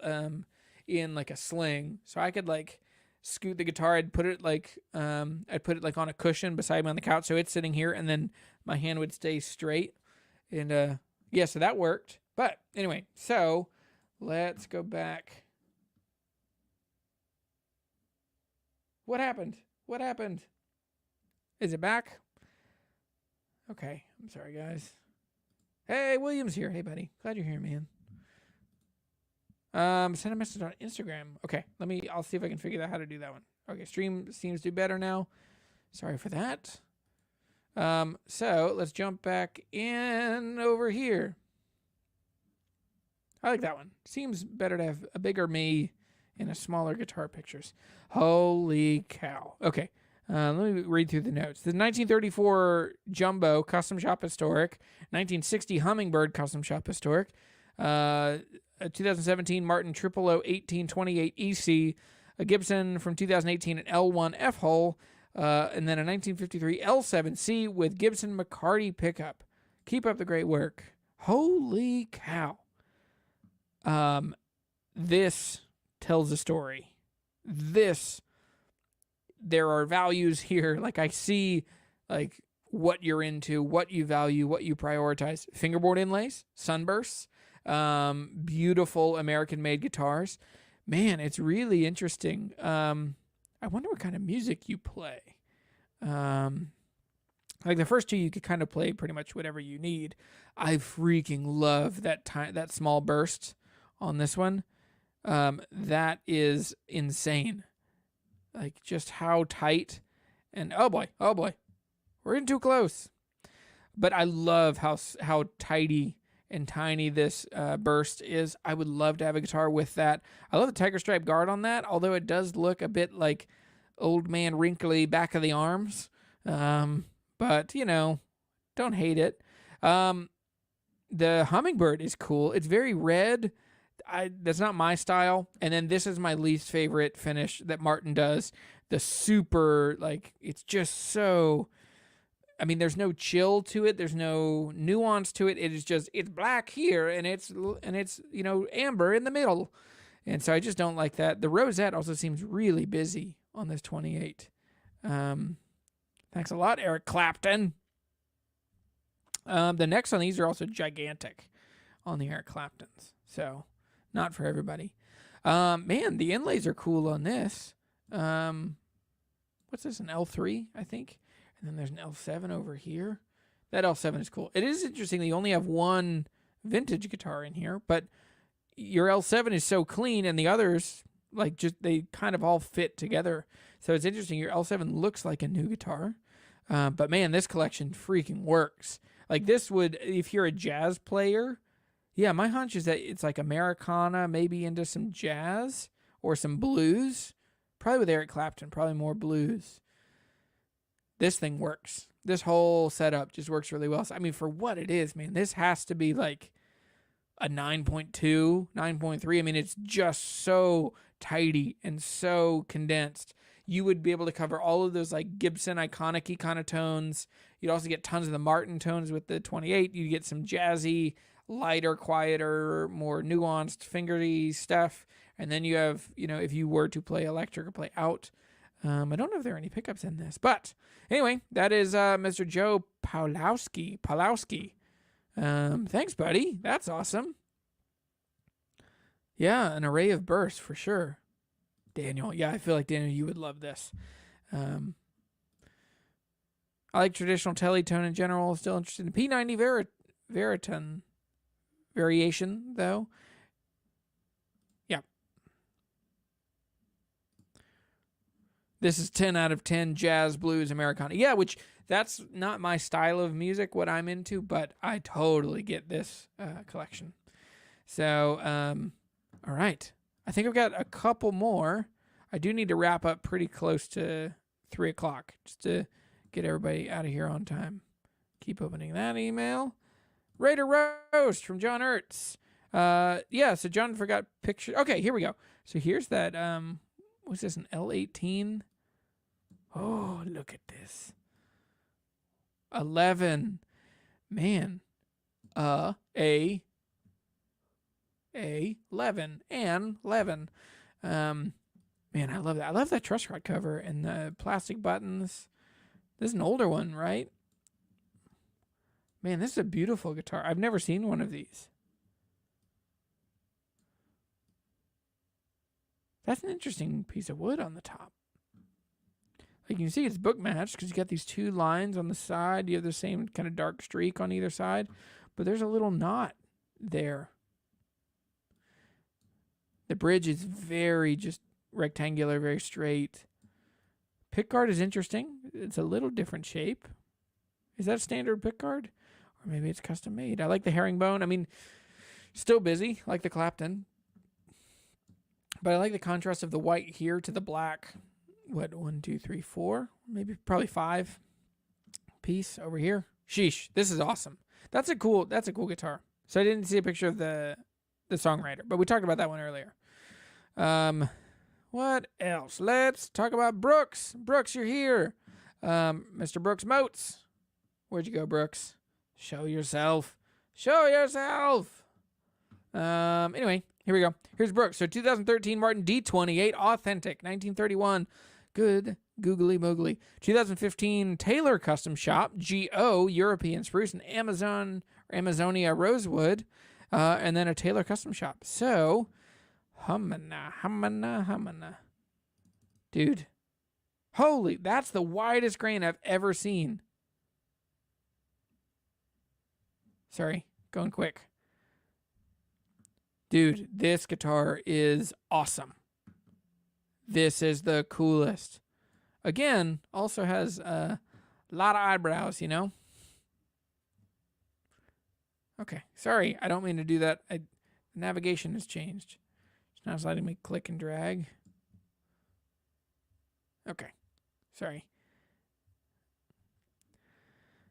in a sling, so I could scoot the guitar. I'd put it on a cushion beside me on the couch, so it's sitting here, and then my hand would stay straight. And yeah, so that worked. But anyway, so let's go back. What happened? Is it back? Okay, I'm sorry, guys. Hey, William's here. Hey, buddy. Glad you're here, man. Send a message on Instagram. Okay, I'll see if I can figure out how to do that one. Okay, stream seems to do better now. Sorry for that. So let's jump back in over here. I like that one. Seems better to have a bigger me and a smaller guitar pictures. Holy cow. Okay. Let me read through the notes. The 1934 Jumbo Custom Shop Historic, 1960 Hummingbird Custom Shop Historic, 2017 Martin 000 1828 EC, a Gibson from 2018 an L1 F-hole, and then a 1953 L7C with Gibson McCarty pickup. Keep up the great work. Holy cow. This tells a story. There are values here. I see what you're into, what you value, what you prioritize. Fingerboard inlays, sunbursts, beautiful American-made guitars. Man, it's really interesting. I wonder what kind of music you play. Like the first two, you could kind of play pretty much whatever you need. I freaking love that small burst on this one. That is insane. Like just how tight, and oh boy, we're getting too close. But I love how tidy and tiny this burst is. I would love to have a guitar with that. I love the tiger stripe guard on that, although it does look a bit like old man wrinkly back of the arms. But you know, don't hate it. The hummingbird is cool. It's very red. That's not my style. And then this is my least favorite finish that Martin does. The super, like, it's just so, I mean, there's no chill to it. There's no nuance to it. It is just, it's black here and it's, you know, amber in the middle. And so I just don't like that. The rosette also seems really busy on this 28. Thanks a lot, Eric Clapton. The next on these are also gigantic on the Eric Claptons. So not for everybody. Man, the inlays are cool on this. What's this, an L3, I think? And then there's an L7 over here. That L7 is cool. It is interesting that you only have one vintage guitar in here, but your L7 is so clean and the others, like, just they kind of all fit together. So it's interesting. Your L7 looks like a new guitar. But man, this collection freaking works. Like this would, if you're a jazz player, yeah, my hunch is that it's like Americana, maybe into some jazz or some blues. Probably with Eric Clapton, probably more blues. This thing works. This whole setup just works really well. So, I mean, for what it is, man, this has to be like a 9.2, 9.3. I mean, it's just so tidy and so condensed. You would be able to cover all of those like Gibson iconic-y kind of tones. You'd also get tons of the Martin tones with the 28. You get some jazzy, lighter, quieter, more nuanced, fingery stuff. And then you have, you know, if you were to play electric or play out, I don't know if there are any pickups in this. But anyway, that is Mr. Joe Pawlowski. Thanks, buddy. That's awesome. Yeah, an array of bursts for sure. Daniel. Yeah, I feel like, Daniel, you would love this. I like traditional teletone in general. Still interested in P90 Veritone variation, though. Yeah. This is 10 out of 10 jazz, blues, Americana. Yeah, which that's not my style of music, what I'm into, but I totally get this collection. So, all right. I think I've got a couple more. I do need to wrap up pretty close to 3 o'clock just to get everybody out of here on time. Keep opening that email. Raider Roast from John Ertz. Yeah, so John forgot picture. Okay, here we go. So here's that, what's this, an L18? Oh, look at this. 11. Man. A 11 and 11. Man, I love that. I love that truss rod cover and the plastic buttons. This is an older one, right? Man, this is a beautiful guitar. I've never seen one of these. That's an interesting piece of wood on the top. Like you can see it's book matched because you got these two lines on the side. You have the same kind of dark streak on either side, but there's a little knot there. The bridge is very just rectangular, very straight. Pickguard is interesting. It's a little different shape. Is that standard pickguard? Or maybe it's custom made. I like the herringbone. I mean, still busy, like the Clapton. But I like the contrast of the white here to the black. What, 1, 2, 3, 4? Maybe probably 5 piece over here. Sheesh, this is awesome. That's a cool guitar. So I didn't see a picture of the songwriter, but we talked about that one earlier. What else? Let's talk about Brooks. Brooks, you're here. Mr. Brooks Moats. Where'd you go, Brooks? Show yourself. Show yourself. Anyway, here we go. Here's Brooks. So 2013 Martin D28 Authentic, 1931. Good googly moogly. 2015 Taylor Custom Shop GO European Spruce and Amazonia Rosewood, and then a Taylor Custom Shop. So, humana. Dude. Holy, that's the widest grain I've ever seen Sorry, going quick. Dude, this guitar is awesome. This is the coolest. Again, also has a lot of eyebrows, you know? Okay, sorry, I don't mean to do that. The navigation has changed. It's now letting me click and drag. Okay, sorry.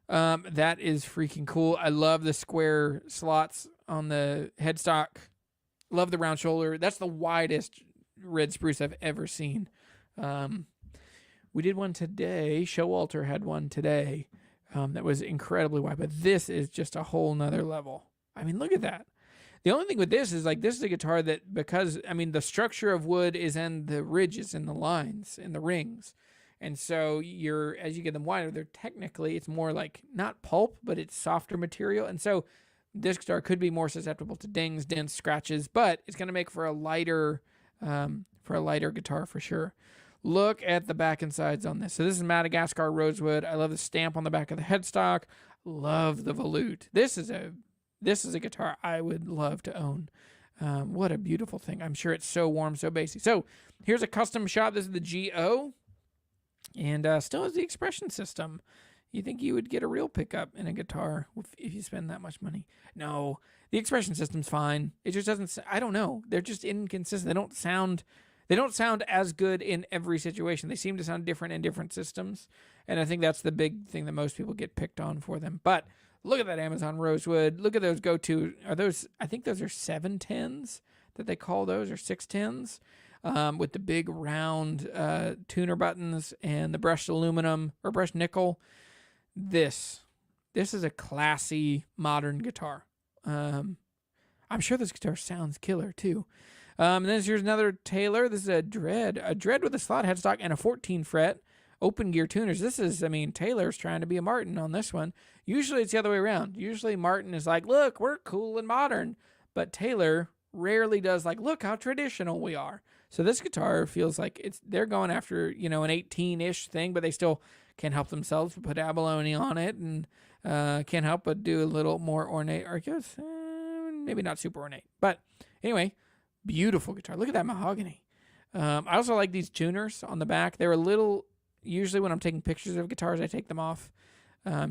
That is freaking cool. I love the square slots on the headstock. Love the round shoulder. That's the widest red spruce I've ever seen. We did one today. Showalter had one today that was incredibly wide, but this is just a whole nother level. I mean, look at that. The only thing with this is like this is a guitar that, because I mean the structure of wood is in the ridges and the lines and the rings, and so as you get them wider, they're technically, it's more like not pulp, but it's softer material, and so this guitar could be more susceptible to dings, dents, scratches, but it's going to make for a lighter guitar for sure. Look at the back and sides on this. So this is Madagascar rosewood. I love the stamp on the back of the headstock. Love the volute. This is a guitar I would love to own. What a beautiful thing. I'm sure it's so warm, so bassy. So here's a custom shop. This is the GO, and still has the expression system. You think you would get a real pickup in a guitar if you spend that much money? No, the expression system's fine. It just doesn't. I don't know. They're just inconsistent. They don't sound as good in every situation. They seem to sound different in different systems, and I think that's the big thing that most people get picked on for them. But look at that Amazon rosewood. Look at those go-to. Are those? I think those are 710s that they call those, or 610s, with the big round tuner buttons and the brushed aluminum or brushed nickel. This is a classy modern guitar. I'm sure this guitar sounds killer too. And then here's another Taylor. This is a Dread with a slot headstock and a 14 fret open gear tuners. This is, I mean, Taylor's trying to be a Martin on this one. Usually it's the other way around. Usually Martin is like, look, we're cool and modern, but Taylor rarely does like, look how traditional we are. So this guitar feels like they're going after, an 18-ish thing, but they still can't help themselves but put abalone on it, and can't help but do a little more ornate. Or I guess maybe not super ornate, but anyway, beautiful guitar. Look at that mahogany. I also like these tuners on the back. They're a little. Usually when I'm taking pictures of guitars, I take them off,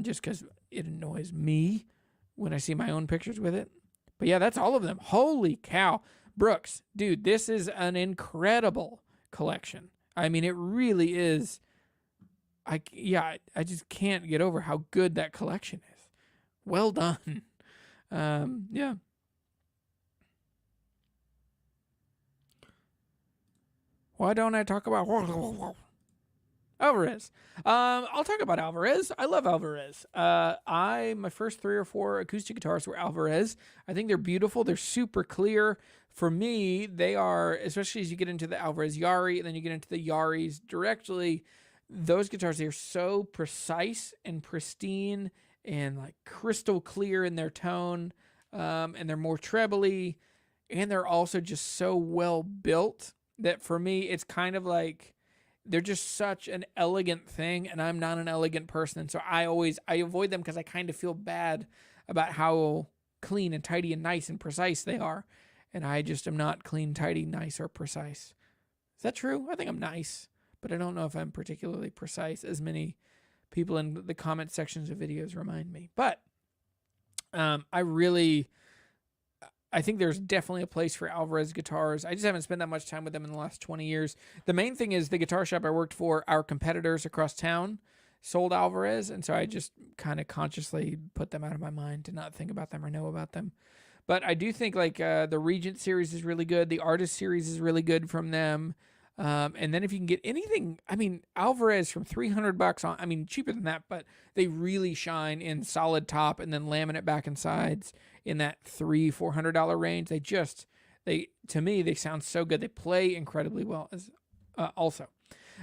just because it annoys me when I see my own pictures with it. But yeah, that's all of them. Holy cow. Brooks, dude, this is an incredible collection. I mean, it really is. I just can't get over how good that collection is. Well done. Yeah. Why don't I talk about Alvarez? I'll talk about Alvarez. I love Alvarez. My first 3 or 4 acoustic guitars were Alvarez. I think they're beautiful. They're super clear. For me, they are, especially as you get into the Alvarez Yari, and then you get into the Yaris directly, those guitars, they're so precise and pristine and like crystal clear in their tone, and they're more trebly, and they're also just so well built that for me, it's kind of like they're just such an elegant thing, and I'm not an elegant person, and so I avoid them because I kind of feel bad about how clean and tidy and nice and precise they are, and I just am not clean, tidy, nice, or precise. Is that true? I think I'm nice, but I don't know if I'm particularly precise, as many people in the comment sections of videos remind me. But I think there's definitely a place for Alvarez guitars. I just haven't spent that much time with them in the last 20 years. The main thing is the guitar shop I worked for, our competitors across town sold Alvarez, and so I just kind of consciously put them out of my mind to not think about them or know about them. But I do think like the Regent series is really good. The Artist series is really good from them. And then if you can get anything, I mean, Alvarez from $300 on, I mean, cheaper than that, but they really shine in solid top and then laminate back and sides in that $300-$400 range. To me, they sound so good. They play incredibly well also.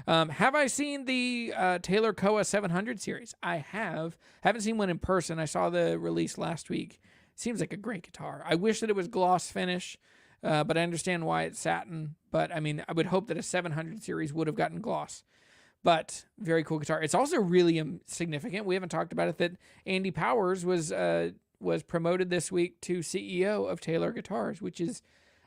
Have I seen the Taylor Koa 700 series? I have. Haven't seen one in person. I saw the release last week. Seems like a great guitar. I wish that it was gloss finish, but I understand why it's satin. But, I mean, I would hope that a 700 series would have gotten gloss. But very cool guitar. It's also really significant. We haven't talked about it, that Andy Powers was was promoted this week to CEO of Taylor Guitars, which is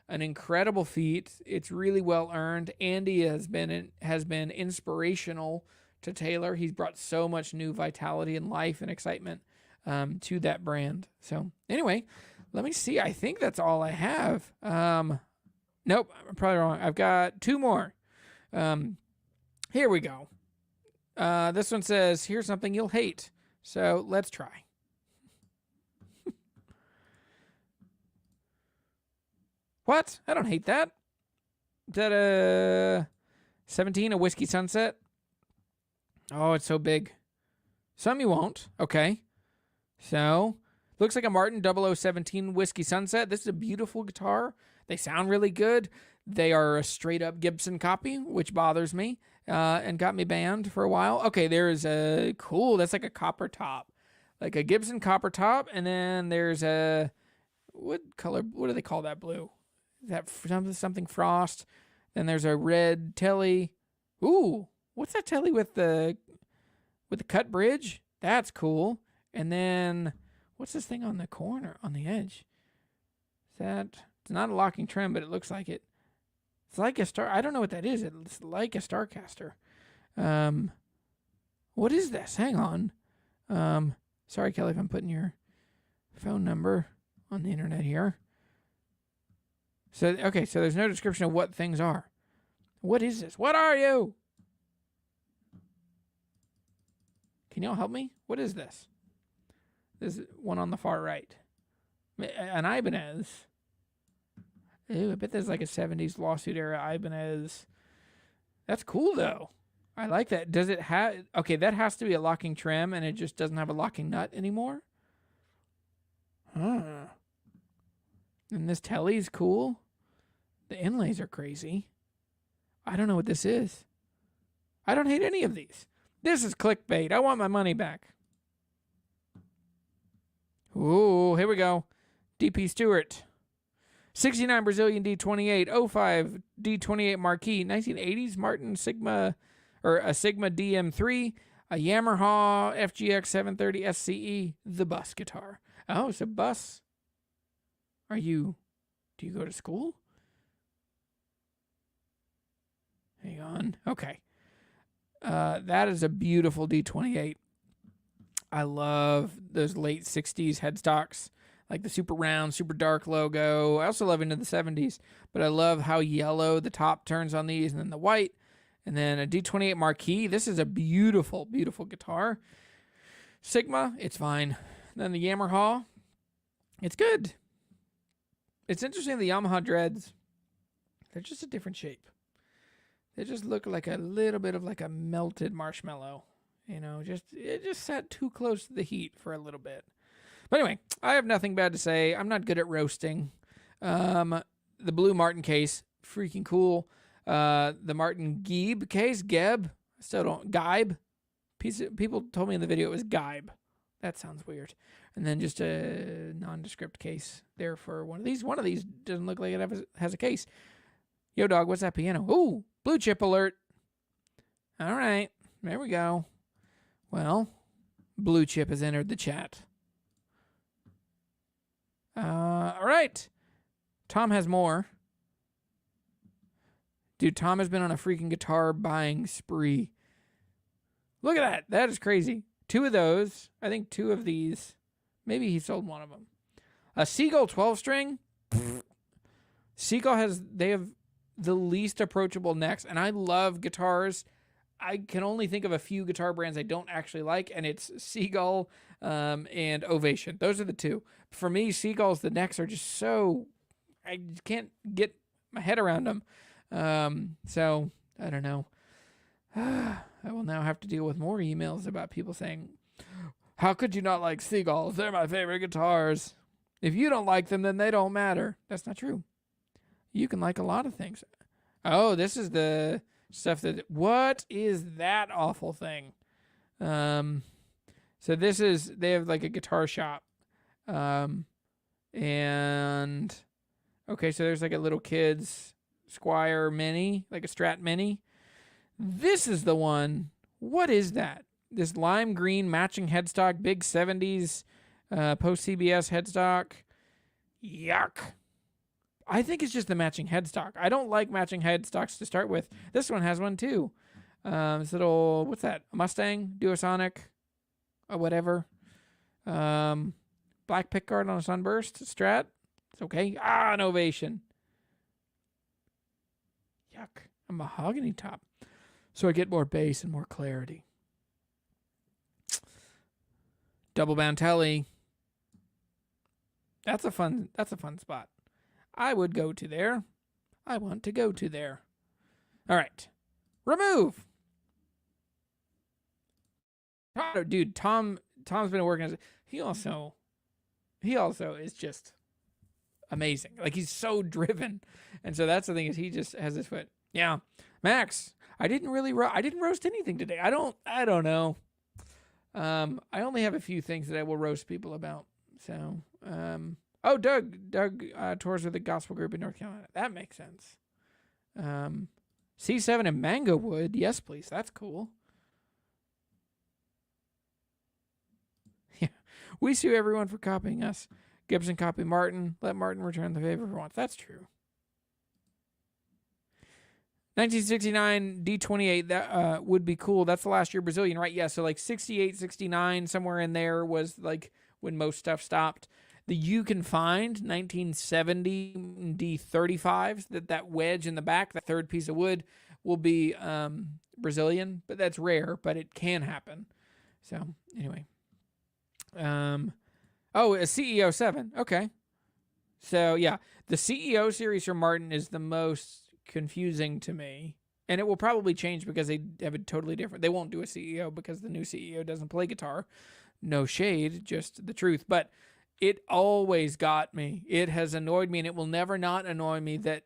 an incredible feat. It's really well earned. Andy has been inspirational to Taylor. He's brought so much new vitality and life and excitement to that brand. So anyway, let me see. I think that's all I have. Nope, I'm probably wrong. I've got 2 more. Here we go. This one says, here's something you'll hate. So let's try. What? I don't hate that. Is that a 17, a Whiskey Sunset? Oh, it's so big. Some you won't. Okay. So, looks like a Martin 0017 Whiskey Sunset. This is a beautiful guitar. They sound really good. They are a straight-up Gibson copy, which bothers me and got me banned for a while. Okay, there's a... Cool, that's like a copper top. Like a Gibson copper top, and then there's a... What color? What do they call that blue? Is that something frost? Then there's a red telly. Ooh, what's that telly with the cut bridge? That's cool. And then what's this thing on the corner, on the edge? Is that... It's not a locking trim, but it looks like it. It's like a star. I don't know what that is. It's like a Starcaster. What is this? Hang on. Sorry, Kelly, if I'm putting your phone number on the internet here. So, okay, so there's no description of what things are. What is this? What are you? Can y'all help me? What is this? This is one on the far right. An Ibanez. Ooh, I bet there's like a 70s lawsuit era Ibanez. That's cool, though. I like that. Does it have... Okay, that has to be a locking trim, and it just doesn't have a locking nut anymore? Huh. And this telly's cool. The inlays are crazy. I don't know what this is. I don't hate any of these. This is clickbait. I want my money back. Ooh, here we go. DP Stewart. 69 Brazilian D28, 05 D28 Marquis, 1980s Martin Sigma, or a Sigma DM3, a Yamaha FGX 730 SCE, the bus guitar. Oh, it's a bus. Do you go to school? Hang on. Okay. That is a beautiful D28. I love those late 60s headstocks. Like the super round, super dark logo. I also love into the 70s, but I love how yellow the top turns on these, and then the white, and then a D28 Marquis. This is a beautiful, beautiful guitar. Sigma, it's fine. Then the Yamaha, it's good. It's interesting, the Yamaha dreads, they're just a different shape. They just look like a little bit of like a melted marshmallow. You know, it just sat too close to the heat for a little bit. But anyway, I have nothing bad to say. I'm not good at roasting. The blue Martin case, freaking cool. The Martin Gibe case, Geb, still don't, Gibe. People told me in the video it was Gibe. That sounds weird. And then just a nondescript case there for one of these. One of these doesn't look like it has a case. Yo, dog, what's that piano? Ooh, blue chip alert. All right, there we go. Well, blue chip has entered the chat. All right. Tom has more. Dude, Tom has been on a freaking guitar buying spree. Look at that. That is crazy. 2 of those. I think 2 of these. Maybe he sold one of them. A Seagull 12-string. Seagull they have the least approachable necks, and I love guitars. I can only think of a few guitar brands I don't actually like, and it's Seagull and Ovation. Those are the 2. For me, Seagulls, the necks are just so... I can't get my head around them. So, I don't know. I will now have to deal with more emails about people saying, how could you not like Seagulls? They're my favorite guitars. If you don't like them, then they don't matter. That's not true. You can like a lot of things. Oh, this is the stuff that... What is that awful thing? So this is... They have like a guitar shop. And... Okay, so there's like a little kid's Squire Mini, like a Strat Mini. This is the one. What is that? This lime green matching headstock, big 70s Post CBS headstock. Yuck. I think it's just the matching headstock. I don't like matching headstocks to start with. This one has one too. This little, what's that? A Mustang, Duosonic, or whatever. Black pickguard on a Sunburst Strat. It's okay. An Ovation. Yuck. A mahogany top. So I get more bass and more clarity. Double bound telly. That's a fun spot. I would go to there. I want to go to there. All right. Remove. Dude, Tom's been working. He also is just amazing. Like, he's so driven. And so that's the thing, is he just has his foot. Yeah. Max, I didn't roast anything today. I don't know. I only have a few things that I will roast people about. So, Doug tours with a gospel group in North Carolina. That makes sense. C7 and Mangowood. Yes, please. That's cool. Yeah. We sue everyone for copying us. Gibson copy Martin. Let Martin return the favor for once. That's true. 1969 D28, that would be cool. That's the last year Brazilian, right? Yeah, so like 68, 69, somewhere in there was like when most stuff stopped. The You Can Find 1970 D35s, that wedge in the back, that third piece of wood, will be Brazilian, but that's rare, but it can happen. So anyway. A CEO 7. Okay. So yeah, the CEO series from Martin is the most confusing to me, and it will probably change because they have a totally different, they won't do a CEO because the new CEO doesn't play guitar. No shade, just the truth. But it always got me. It has annoyed me, and it will never not annoy me that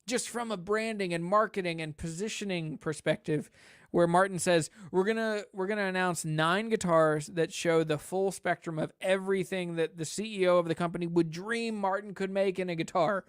just from a branding and marketing and positioning perspective, where Martin says, we're gonna announce 9 guitars that show the full spectrum of everything that the CEO of the company would dream Martin could make in a guitar.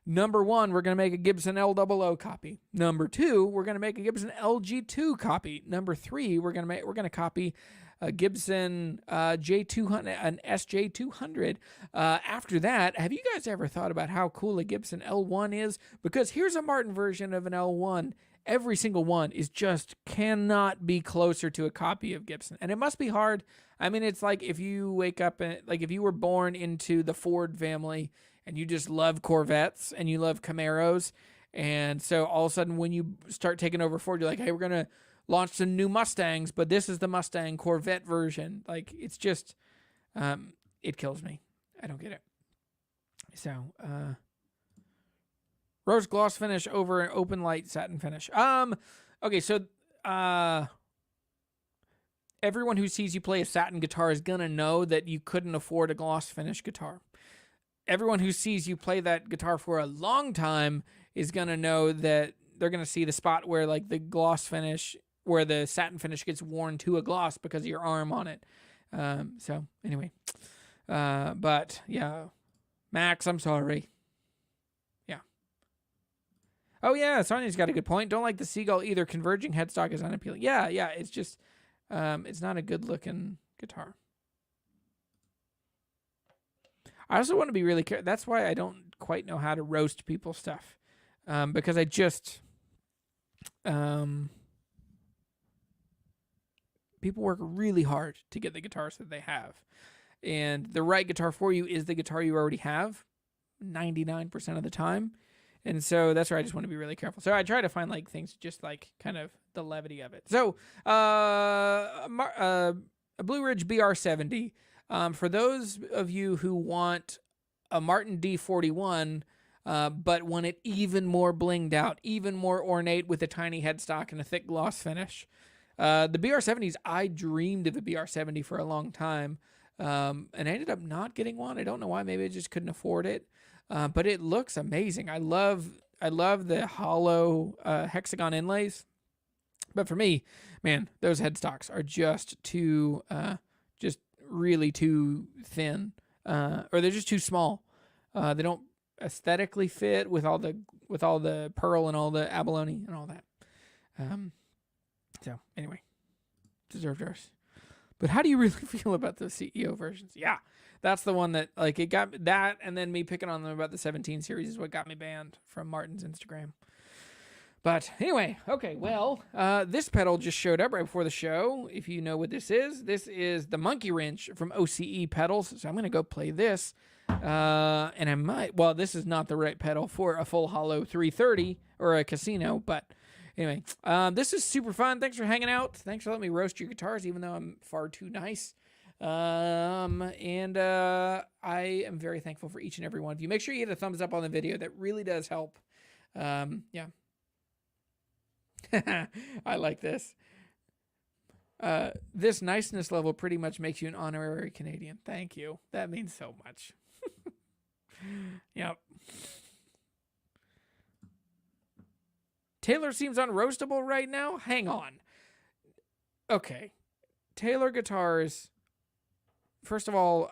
Number 1, we're going to make a Gibson L00 copy. Number 2, we're going to make a Gibson LG2 copy. Number 3, we're going to copy a Gibson J200, an SJ200. After that, have you guys ever thought about how cool a Gibson L1 is? Because here's a Martin version of an L1. Every single one is just cannot be closer to a copy of Gibson. And it must be hard. I mean, it's like if you wake up and like if you were born into the Ford family and you just love Corvettes and you love Camaros, and so all of a sudden when you start taking over Ford, you're like, hey, we're going to launch some new Mustangs, but this is the Mustang Corvette version. Like, it's just, it kills me. I don't get it. So, rose gloss finish over an open light satin finish. Okay, so, everyone who sees you play a satin guitar is going to know that you couldn't afford a gloss finish guitar. Everyone who sees you play that guitar for a long time is going to know that they're going to see the spot where like the gloss finish, where the satin finish gets worn to a gloss because of your arm on it. So anyway, but yeah, Max, I'm sorry. Yeah. Oh yeah, Sonia's got a good point. Don't like the Seagull either. Converging headstock is unappealing. Yeah. It's just, it's not a good looking guitar. I also want to be really careful. That's why I don't quite know how to roast people's stuff. Because I just, people work really hard to get the guitars that they have. And the right guitar for you is the guitar you already have 99% of the time. And so that's where I just want to be really careful. So I try to find like things just like kind of the levity of it. So, a Blue Ridge BR70. For those of you who want a Martin D41, but want it even more blinged out, even more ornate with a tiny headstock and a thick gloss finish, the BR70s, I dreamed of a BR70 for a long time, and I ended up not getting one. I don't know why. Maybe I just couldn't afford it, but it looks amazing. I love the hollow hexagon inlays, but for me, man, those headstocks are just too really too thin, or they're just too small. They don't aesthetically fit with all the pearl and all the abalone and all that. So anyway, deserved ours. But how do you really feel about the CEO versions? Yeah, That's the one that, like, it got that, and then me picking on them about the 17 series is what got me banned from Martin's Instagram. But anyway, okay, well, this pedal just showed up right before the show. If you know what this is the Monkey Wrench from OCE Pedals. So I'm going to go play this. And I might, well, this is not the right pedal for a full hollow 330 or a casino, but anyway, this is super fun. Thanks for hanging out. Thanks for letting me roast your guitars, even though I'm far too nice. I am very thankful for each and every one of you. Make sure you hit a thumbs up on the video. That really does help. Yeah. I like this. This niceness level pretty much makes you an honorary Canadian. Thank you. That means so much. Yep. Taylor seems unroastable right now. Hang on. Okay. Taylor guitars. First of all,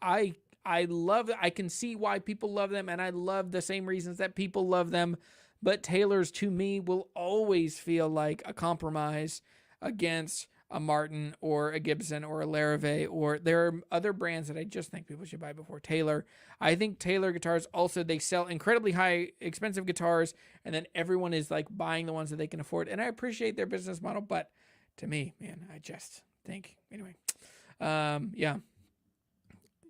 I love, I can see why people love them, and I love the same reasons that people love them. But Taylor's, to me, will always feel like a compromise against a Martin or a Gibson or a Larrivee, or there are other brands that I just think people should buy before Taylor. I think Taylor guitars also, they sell incredibly high, expensive guitars, and then everyone is like buying the ones that they can afford. And I appreciate their business model, but to me, man, I just think, anyway, yeah.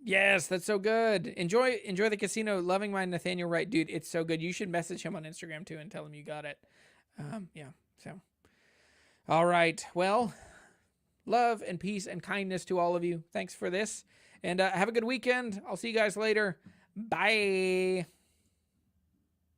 Yes, that's so good. Enjoy the casino. Loving my Nathaniel Wright, dude. It's so good. You should message him on Instagram too and tell him you got it. Yeah. So, all right. Well, love and peace and kindness to all of you. Thanks for this, and have a good weekend. I'll see you guys later. Bye.